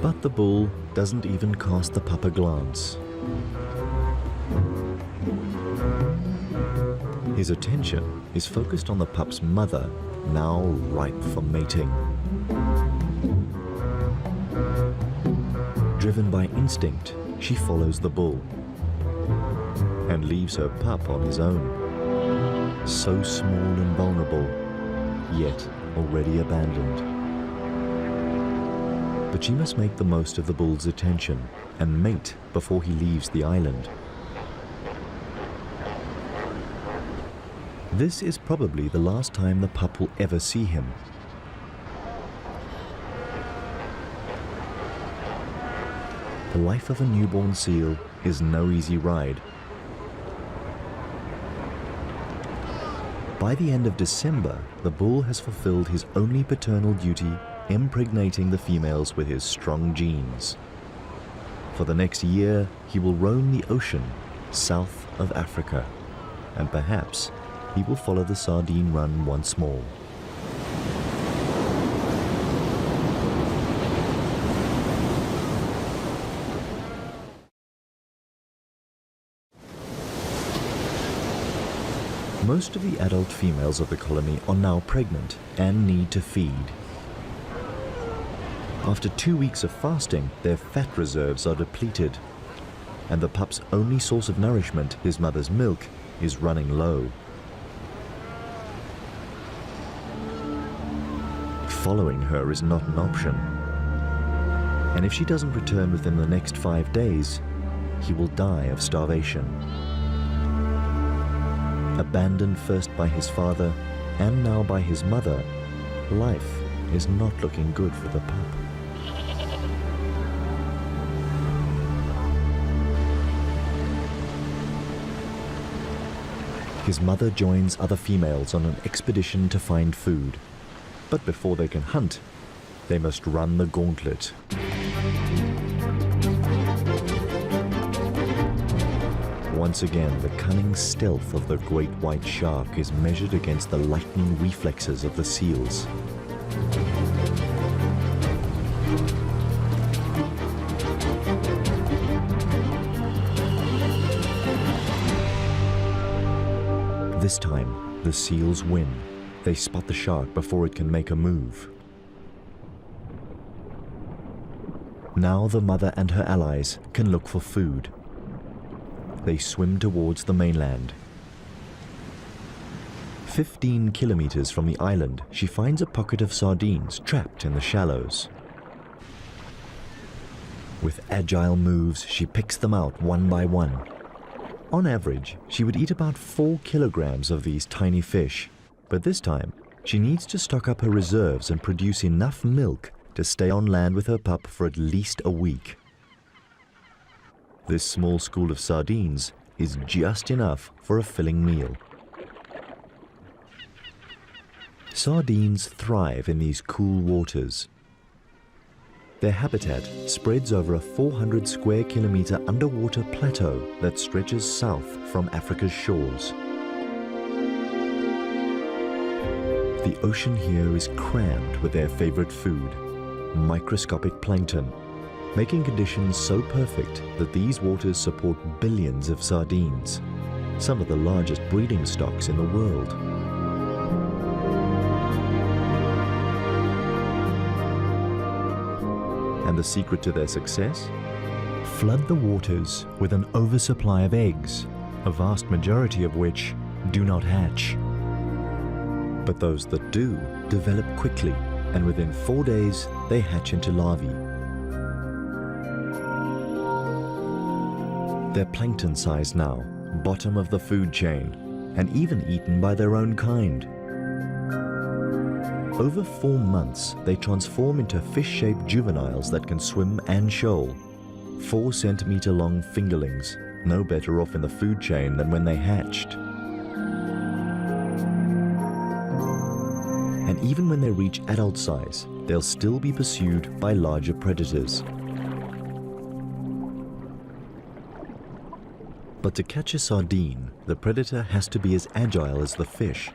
But the bull doesn't even cast the pup a glance. His attention is focused on the pup's mother, now ripe for mating. Driven by instinct, she follows the bull and leaves her pup on his own. So small and vulnerable, yet already abandoned. But she must make the most of the bull's attention and mate before he leaves the island. This is probably the last time the pup will ever see him. The life of a newborn seal is no easy ride. By the end of December, the bull has fulfilled his only paternal duty, impregnating the females with his strong genes. For the next year, he will roam the ocean south of Africa, and perhaps he will follow the sardine run once more. Most of the adult females of the colony are now pregnant and need to feed. After 2 weeks of fasting, their fat reserves are depleted. and the pup's only source of nourishment, his mother's milk, is running low. Following her is not an option. And if she doesn't return within the next 5 days, he will die of starvation. Abandoned first by his father and now by his mother, life is not looking good for the pup. His mother joins other females on an expedition to find food. But before they can hunt, they must run the gauntlet. Once again, the cunning stealth of the great white shark is measured against the lightning reflexes of the seals. This time, the seals win. They spot the shark before it can make a move. Now the mother and her allies can look for food. They swim towards the mainland. 15 kilometers from the island, she finds a pocket of sardines trapped in the shallows. With agile moves, she picks them out one by one. On average, she would eat about 4 kilograms of these tiny fish. But this time, she needs to stock up her reserves and produce enough milk to stay on land with her pup for at least a week. This small school of sardines is just enough for a filling meal. Sardines thrive in these cool waters. Their habitat spreads over a 400 square kilometer underwater plateau that stretches south from Africa's shores. The ocean here is crammed with their favorite food, microscopic plankton, making conditions so perfect that these waters support billions of sardines, some of the largest breeding stocks in the world. And the secret to their success? Flood the waters with an oversupply of eggs, a vast majority of which do not hatch. But those that do develop quickly, and within 4 days they hatch into larvae. They're plankton size now, bottom of the food chain, and even eaten by their own kind. Over 4 months, they transform into fish-shaped juveniles that can swim and shoal. 4 centimeter long fingerlings, no better off in the food chain than when they hatched. And even when they reach adult size, they'll still be pursued by larger predators. But to catch a sardine, the predator has to be as agile as the fish.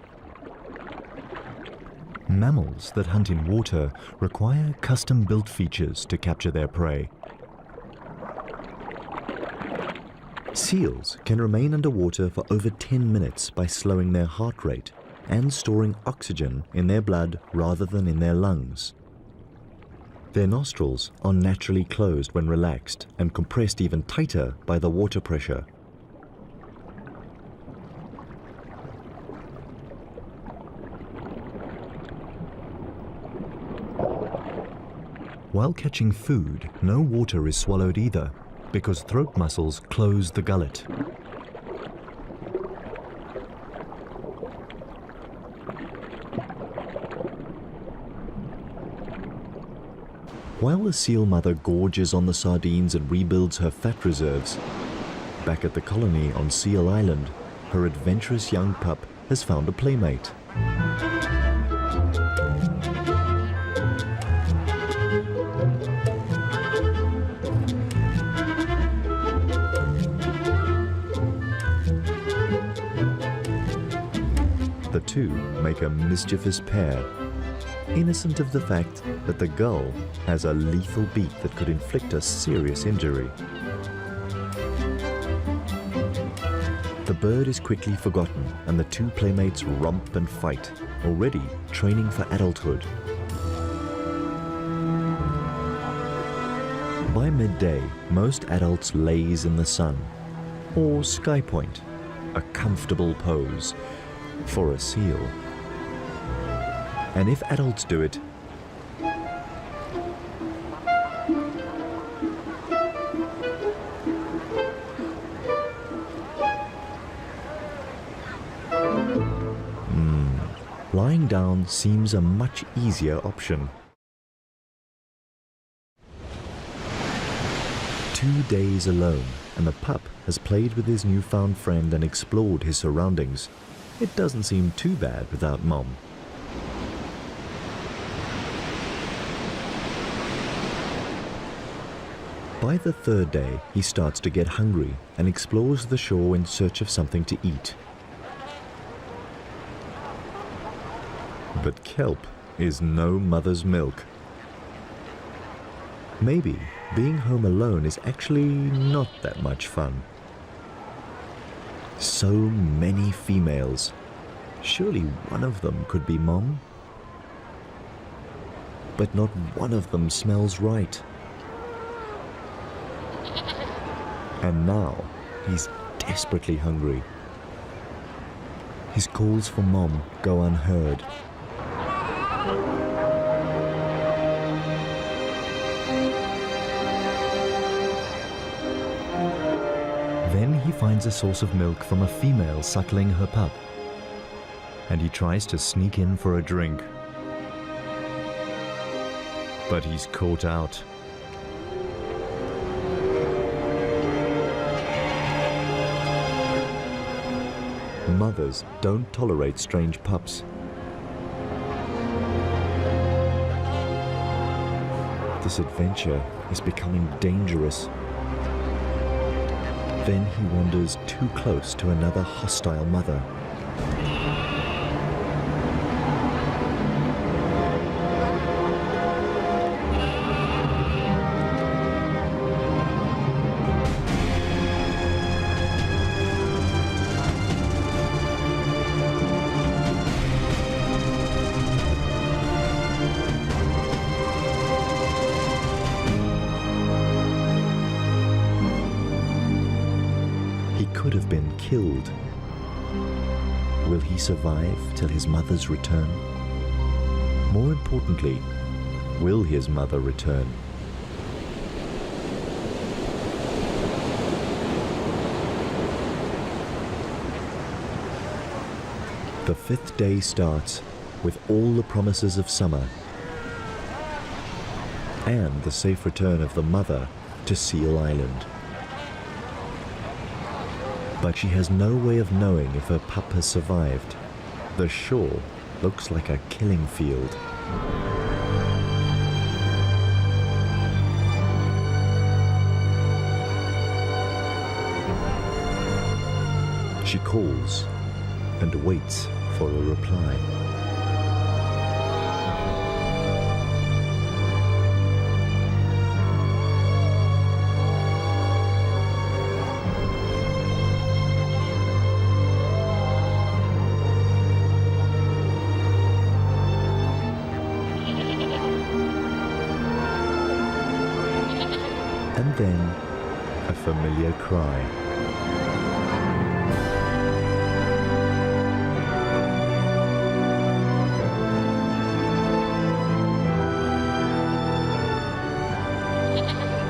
Mammals that hunt in water require custom-built features to capture their prey. Seals can remain underwater for over 10 minutes by slowing their heart rate and storing oxygen in their blood rather than in their lungs. Their nostrils are naturally closed when relaxed and compressed even tighter by the water pressure. While catching food, no water is swallowed either, because throat muscles close the gullet. While the seal mother gorges on the sardines and rebuilds her fat reserves, back at the colony on Seal Island, her adventurous young pup has found a playmate. The two make a mischievous pair, innocent of the fact that the gull has a lethal beak that could inflict a serious injury. The bird is quickly forgotten, and the two playmates romp and fight, already training for adulthood. By midday, most adults laze in the sun, or sky point, a comfortable pose for a seal. And if adults do it, lying down seems a much easier option. 2 days alone, and the pup has played with his newfound friend and explored his surroundings. It doesn't seem too bad without Mom. By the 3rd day, he starts to get hungry and explores the shore in search of something to eat. But kelp is no mother's milk. Maybe being home alone is actually not that much fun. So many females. Surely one of them could be Mom? But not one of them smells right. And now he's desperately hungry. His calls for Mom go unheard. Then he finds a source of milk from a female suckling her pup, and he tries to sneak in for a drink. But he's caught out. Mothers don't tolerate strange pups. This adventure is becoming dangerous. Then he wanders too close to another hostile mother. Could have been killed. Will he survive till his mother's return? More importantly, will his mother return? The 5th day starts with all the promises of summer and the safe return of the mother to Seal Island. But she has no way of knowing if her pup has survived. The shore looks like a killing field. She calls and waits for a reply. And then, a familiar cry.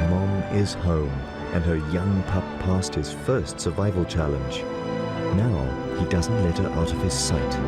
Mom is home, and her young pup passed his first survival challenge. Now, he doesn't let her out of his sight.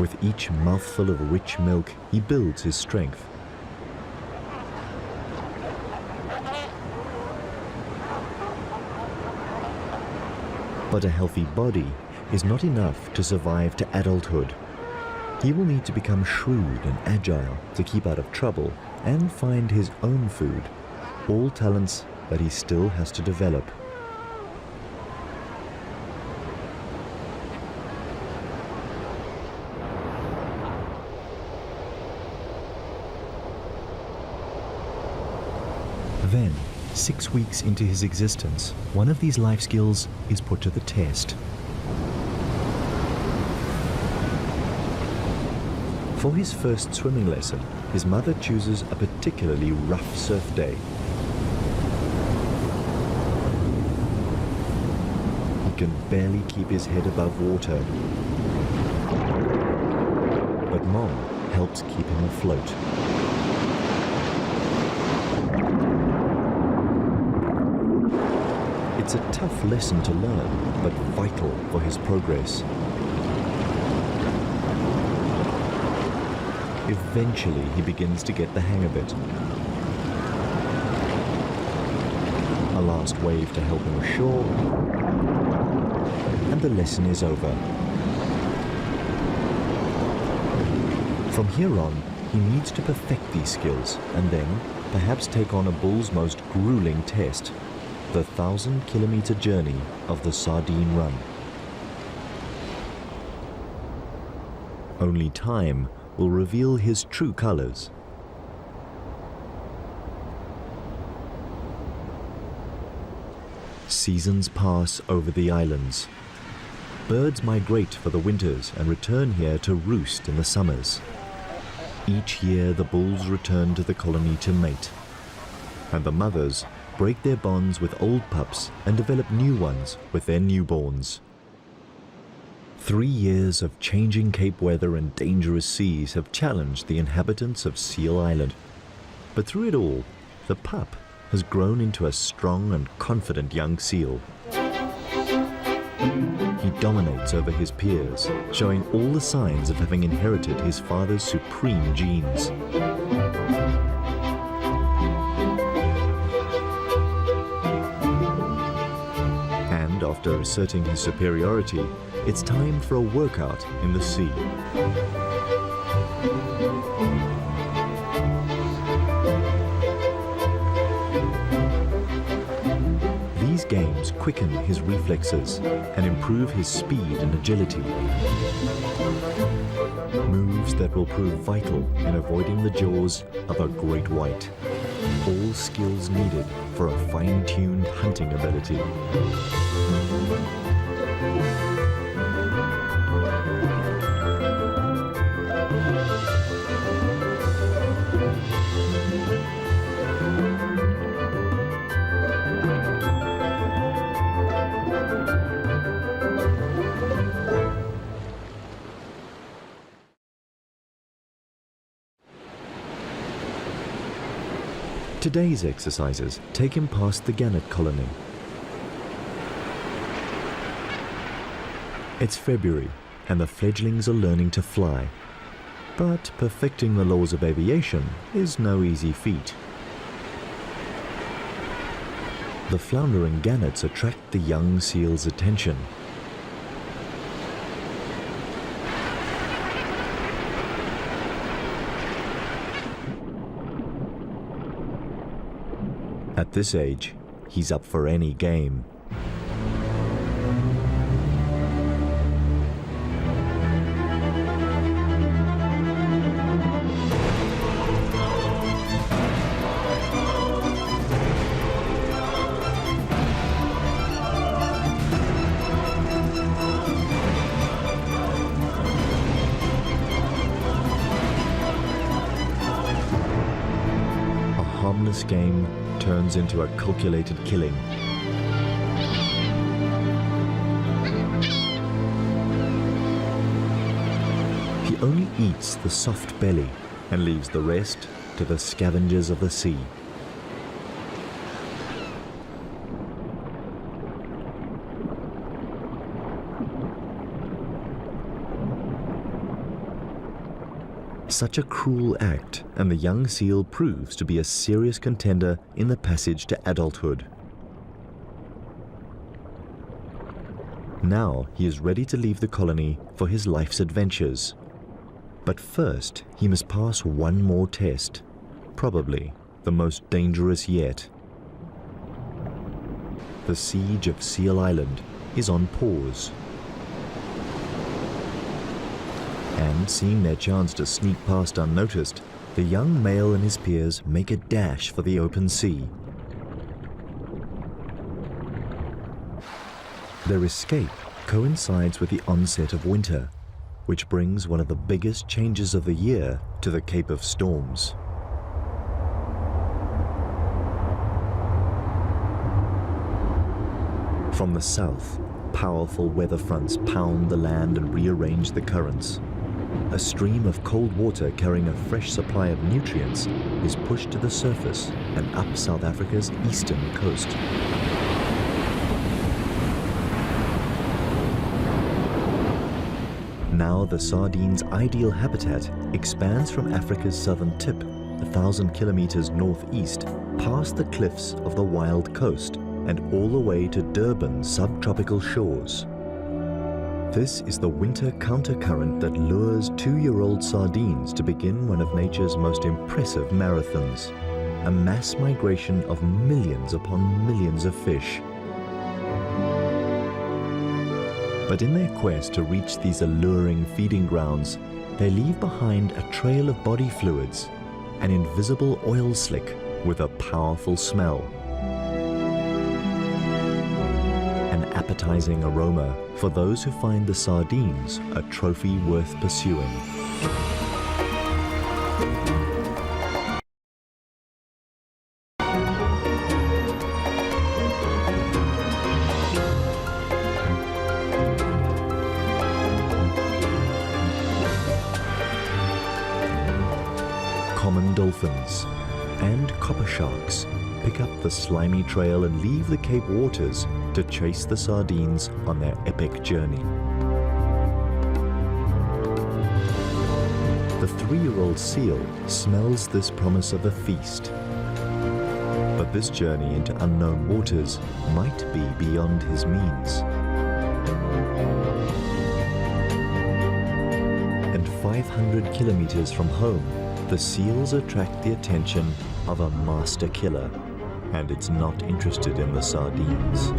With each mouthful of rich milk, he builds his strength. But a healthy body is not enough to survive to adulthood. He will need to become shrewd and agile to keep out of trouble and find his own food, all talents that he still has to develop. Then, 6 weeks into his existence, one of these life skills is put to the test. For his first swimming lesson, his mother chooses a particularly rough surf day. He can barely keep his head above water, but Mom helps keep him afloat. It's a tough lesson to learn, but vital for his progress. Eventually, he begins to get the hang of it. A last wave to help him ashore, and the lesson is over. From here on, he needs to perfect these skills and then perhaps take on a bull's most grueling test, the 1,000-kilometer journey of the Sardine Run. Only time will reveal his true colors. Seasons pass over the islands. Birds migrate for the winters and return here to roost in the summers. Each year the bulls return to the colony to mate, and the mothers break their bonds with old pups and develop new ones with their newborns. 3 years of changing Cape weather and dangerous seas have challenged the inhabitants of Seal Island. But through it all, the pup has grown into a strong and confident young seal. He dominates over his peers, showing all the signs of having inherited his father's supreme genes. And after asserting his superiority, it's time for a workout in the sea. These games quicken his reflexes and improve his speed and agility. Moves that will prove vital in avoiding the jaws of a great white. All skills needed for a fine-tuned hunting ability. Today's exercises take him past the gannet colony. It's February and the fledglings are learning to fly. But perfecting the laws of aviation is no easy feat. The floundering gannets attract the young seal's attention. At this age, he's up for any game. A harmless game turns into a calculated killing. He only eats the soft belly and leaves the rest to the scavengers of the sea. Such a cruel act, and the young seal proves to be a serious contender in the passage to adulthood. Now he is ready to leave the colony for his life's adventures. But first, he must pass one more test, probably the most dangerous yet. The siege of Seal Island is on pause. And seeing their chance to sneak past unnoticed, the young male and his peers make a dash for the open sea, Their escape coincides with the onset of winter, which brings one of the biggest changes of the year to the Cape of Storms. From the south, powerful weather fronts pound the land and rearrange the currents. A stream of cold water carrying a fresh supply of nutrients is pushed to the surface and up South Africa's eastern coast. Now the sardine's ideal habitat expands from Africa's southern tip, 1,000 kilometers northeast, past the cliffs of the wild coast and all the way to Durban's subtropical shores. This is the winter countercurrent that lures 2-year-old sardines to begin one of nature's most impressive marathons, a mass migration of millions upon millions of fish. But in their quest to reach these alluring feeding grounds, they leave behind a trail of body fluids, an invisible oil slick with a powerful smell. An appetizing aroma for those who find the sardines a trophy worth pursuing. Common dolphins and copper sharks pick up the slimy trail and leave the Cape waters to chase the sardines on their epic journey. The 3-year-old seal smells this promise of a feast. But this journey into unknown waters might be beyond his means. And 500 kilometers from home, the seals attract the attention of a master killer, and it's not interested in the sardines.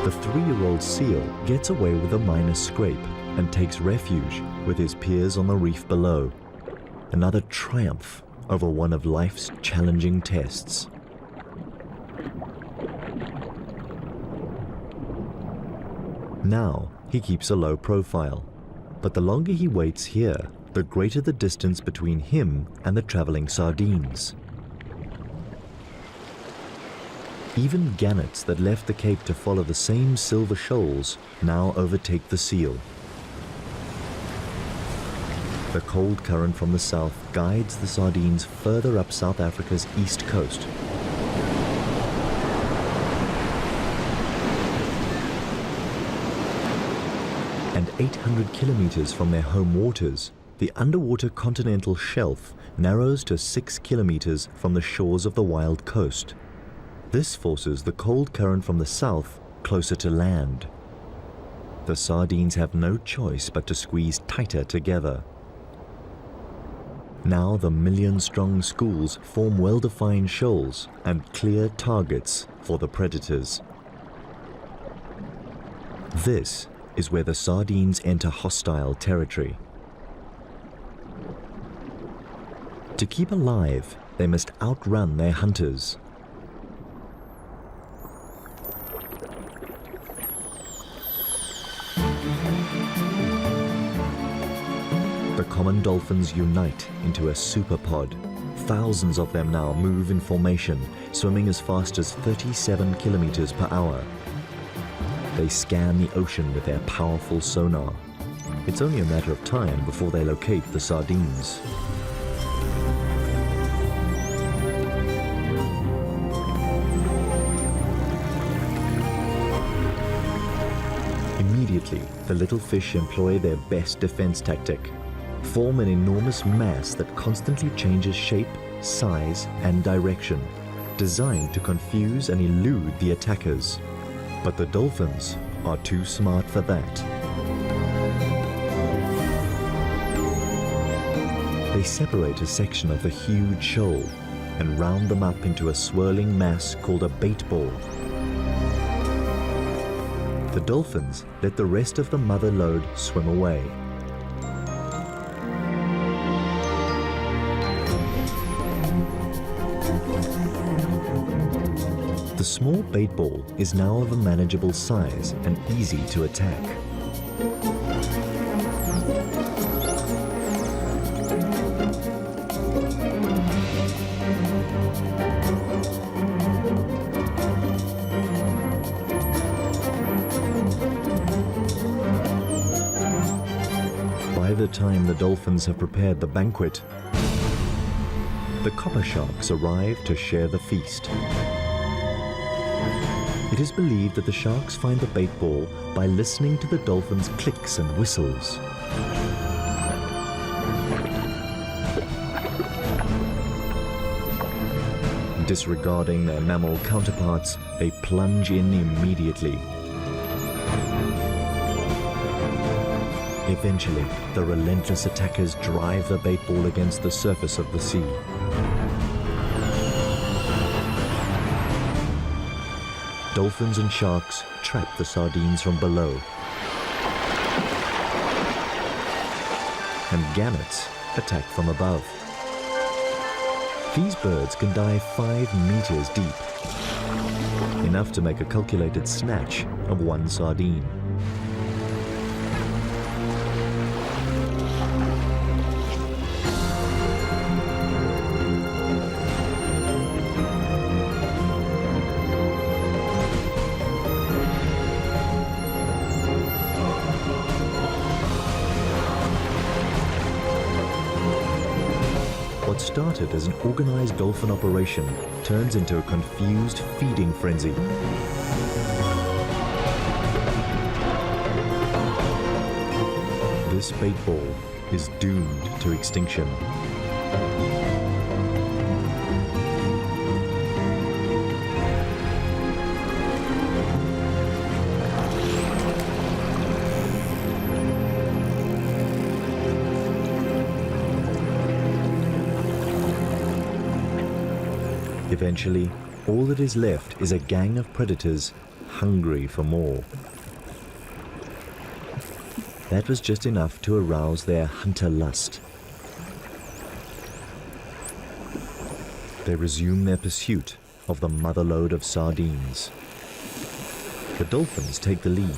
The 3-year-old seal gets away with a minor scrape and takes refuge with his peers on the reef below. Another triumph over one of life's challenging tests. Now he keeps a low profile, but the longer he waits here, the greater the distance between him and the traveling sardines. Even gannets that left the Cape to follow the same silver shoals now overtake the seal. The cold current from the south guides the sardines further up South Africa's east coast. And 800 kilometers from their home waters, the underwater continental shelf narrows to 6 kilometers from the shores of the wild coast. This forces the cold current from the south closer to land. The sardines have no choice but to squeeze tighter together. Now the million-strong schools form well-defined shoals and clear targets for the predators. This is where the sardines enter hostile territory. To keep alive, they must outrun their hunters. The common dolphins unite into a superpod. Thousands of them now move in formation, swimming as fast as 37 kilometers per hour. They scan the ocean with their powerful sonar. It's only a matter of time before they locate the sardines. Immediately, the little fish employ their best defense tactic. Form an enormous mass that constantly changes shape, size, and direction. designed to confuse and elude the attackers. But the dolphins are too smart for that. They separate a section of the huge shoal and round them up into a swirling mass called a bait ball. The dolphins let the rest of the mother load swim away. The small bait ball is now of a manageable size and easy to attack. By the time the dolphins have prepared the banquet, the copper sharks arrive to share the feast. It is believed that the sharks find the bait ball by listening to the dolphins' clicks and whistles. Disregarding their mammal counterparts, they plunge in immediately. Eventually, the relentless attackers drive the bait ball against the surface of the sea. Dolphins and sharks trap the sardines from below, and gannets attack from above. These birds can dive 5 meters deep, enough to make a calculated snatch of one sardine. What started as an organized dolphin operation turns into a confused feeding frenzy. This bait ball is doomed to extinction. Eventually, all that is left is a gang of predators hungry for more. That was just enough to arouse their hunter lust. They resume their pursuit of the motherlode of sardines. The dolphins take the lead.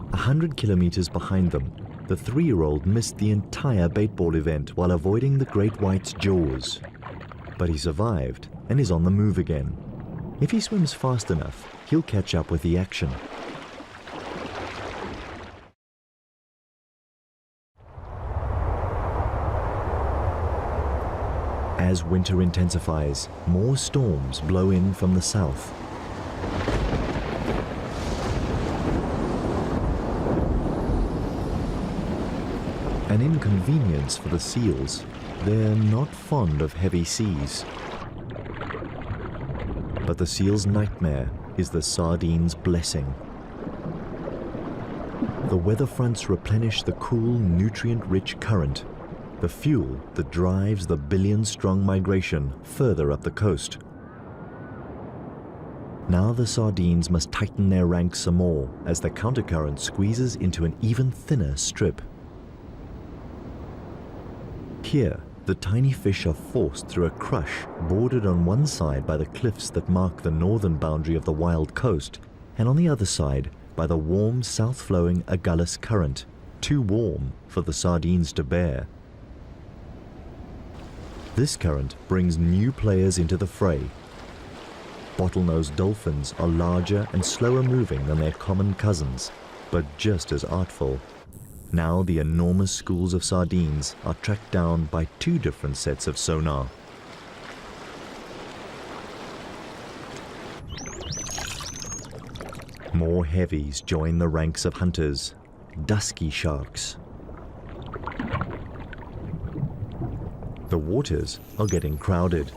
A 100 kilometers behind them, the 3-year-old missed the entire baitball event while avoiding the great white's jaws. But he survived and is on the move again. If he swims fast enough, he'll catch up with the action. As winter intensifies, more storms blow in from the south. An inconvenience for the seals. They're not fond of heavy seas. But the seal's nightmare is the sardine's blessing. The weather fronts replenish the cool, nutrient-rich current, the fuel that drives the billion-strong migration further up the coast. Now the sardines must tighten their ranks some more as the countercurrent squeezes into an even thinner strip. Here, the tiny fish are forced through a crush bordered on one side by the cliffs that mark the northern boundary of the wild coast, and on the other side by the warm south-flowing Agulhas current, too warm for the sardines to bear. This current brings new players into the fray. Bottlenose dolphins are larger and slower moving than their common cousins, but just as artful. Now the enormous schools of sardines are tracked down by 2 different sets of sonar. More heavies join the ranks of hunters, dusky sharks. The waters are getting crowded.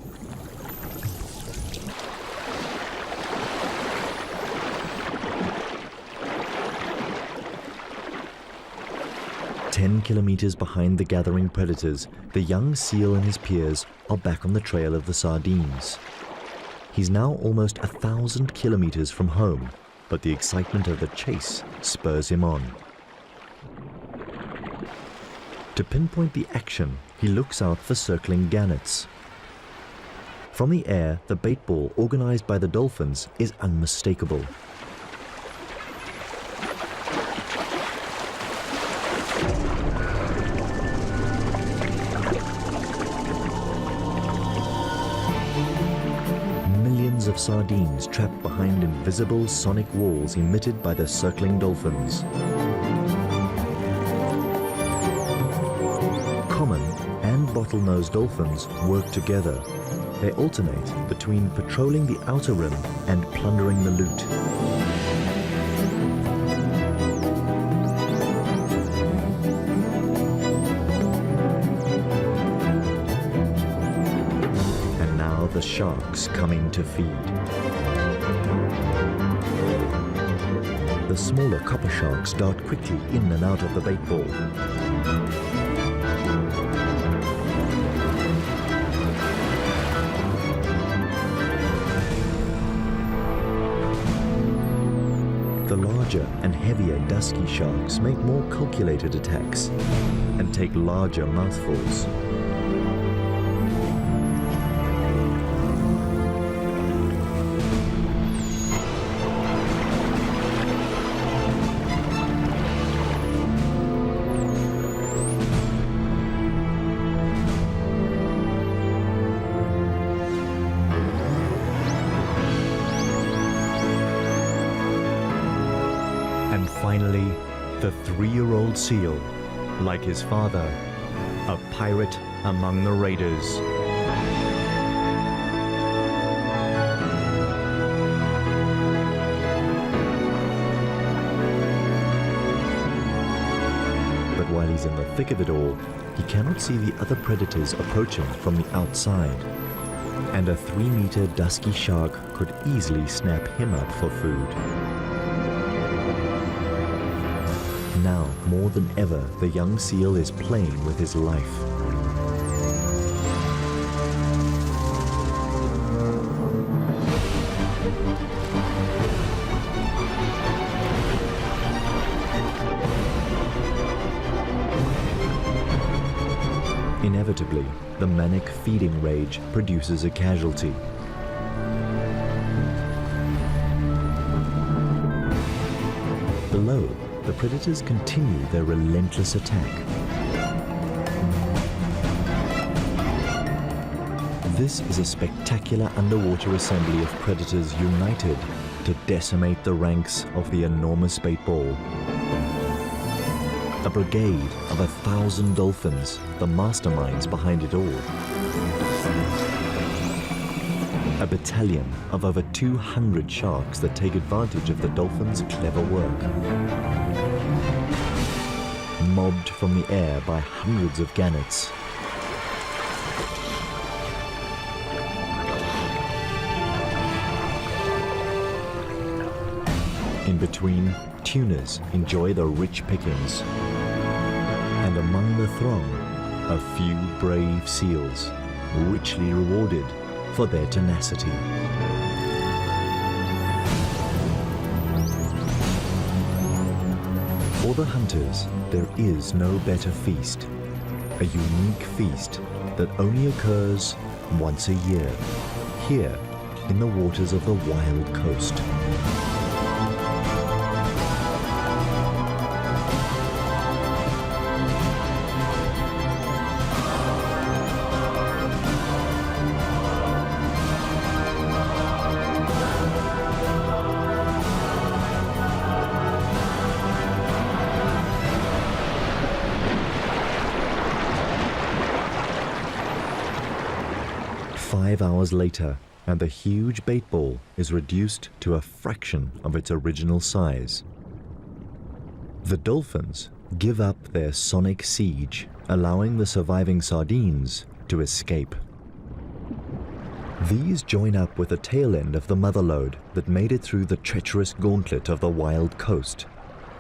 Ten kilometers behind the gathering predators, the young seal and his peers are back on the trail of the sardines. He's now almost 1,000 kilometers from home, but the excitement of the chase spurs him on. To pinpoint the action, he looks out for circling gannets. From the air, the bait ball organized by the dolphins is unmistakable. Millions of sardines trapped behind invisible sonic walls emitted by the circling dolphins. Common and bottlenose dolphins work together. They alternate between patrolling the outer rim and plundering the loot. And now the sharks come in to feed. The smaller copper sharks dart quickly in and out of the bait ball. The larger and heavier dusky sharks make more calculated attacks and take larger mouthfuls. And finally, the 3-year-old seal, like his father, a pirate among the raiders. But while he's in the thick of it all, he cannot see the other predators approaching from the outside. And a 3-meter dusky shark could easily snap him up for food. Now, more than ever, the young seal is playing with his life. Inevitably, the manic feeding rage produces a casualty. Below, the predators continue their relentless attack. This is a spectacular underwater assembly of predators united to decimate the ranks of the enormous bait ball. A brigade of 1,000 dolphins, the masterminds behind it all. A battalion of over 200 sharks that take advantage of the dolphins' clever work. Mobbed from the air by hundreds of gannets. In between, tuners enjoy the rich pickings. And among the throng, a few brave seals, richly rewarded for their tenacity. For the hunters, there is no better feast. A unique feast that only occurs once a year, here in the waters of the wild coast. Five hours later, and the huge bait ball is reduced to a fraction of its original size. The dolphins give up their sonic siege, allowing the surviving sardines to escape. These join up with the tail end of the mother lode that made it through the treacherous gauntlet of the wild coast,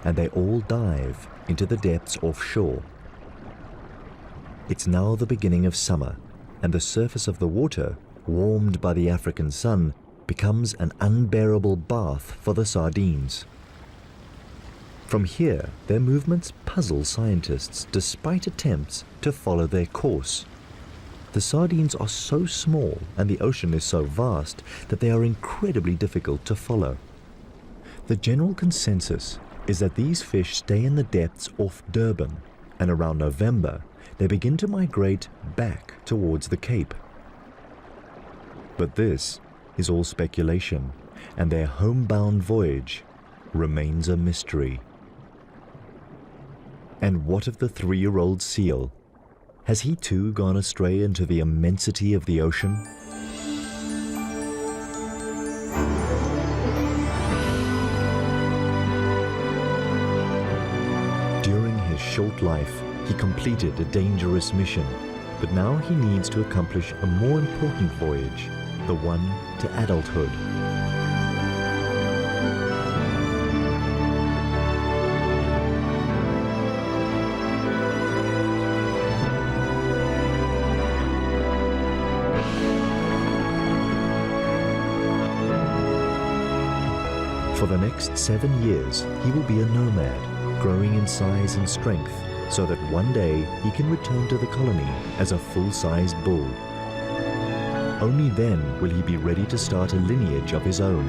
and they all dive into the depths offshore. It's now the beginning of summer, and the surface of the water, warmed by the African sun, becomes an unbearable bath for the sardines. From here, their movements puzzle scientists despite attempts to follow their course. The sardines are so small and the ocean is so vast that they are incredibly difficult to follow. The general consensus is that these fish stay in the depths off Durban, and around November they begin to migrate back towards the Cape. But this is all speculation, and their homebound voyage remains a mystery. And what of the 3-year-old seal? Has he too gone astray into the immensity of the ocean? During his short life, he completed a dangerous mission, but now he needs to accomplish a more important voyage, the one to adulthood. For the next 7 years, he will be a nomad, growing in size and strength, so that one day he can return to the colony as a full-sized bull. Only then will he be ready to start a lineage of his own.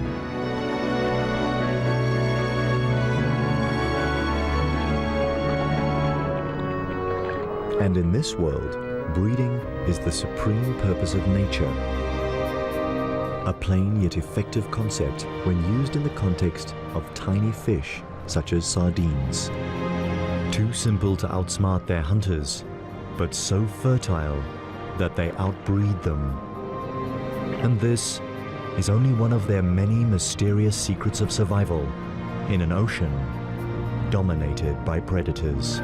And in this world, breeding is the supreme purpose of nature. A plain yet effective concept when used in the context of tiny fish such as sardines. Too simple to outsmart their hunters, but so fertile that they outbreed them. And this is only one of their many mysterious secrets of survival in an ocean dominated by predators.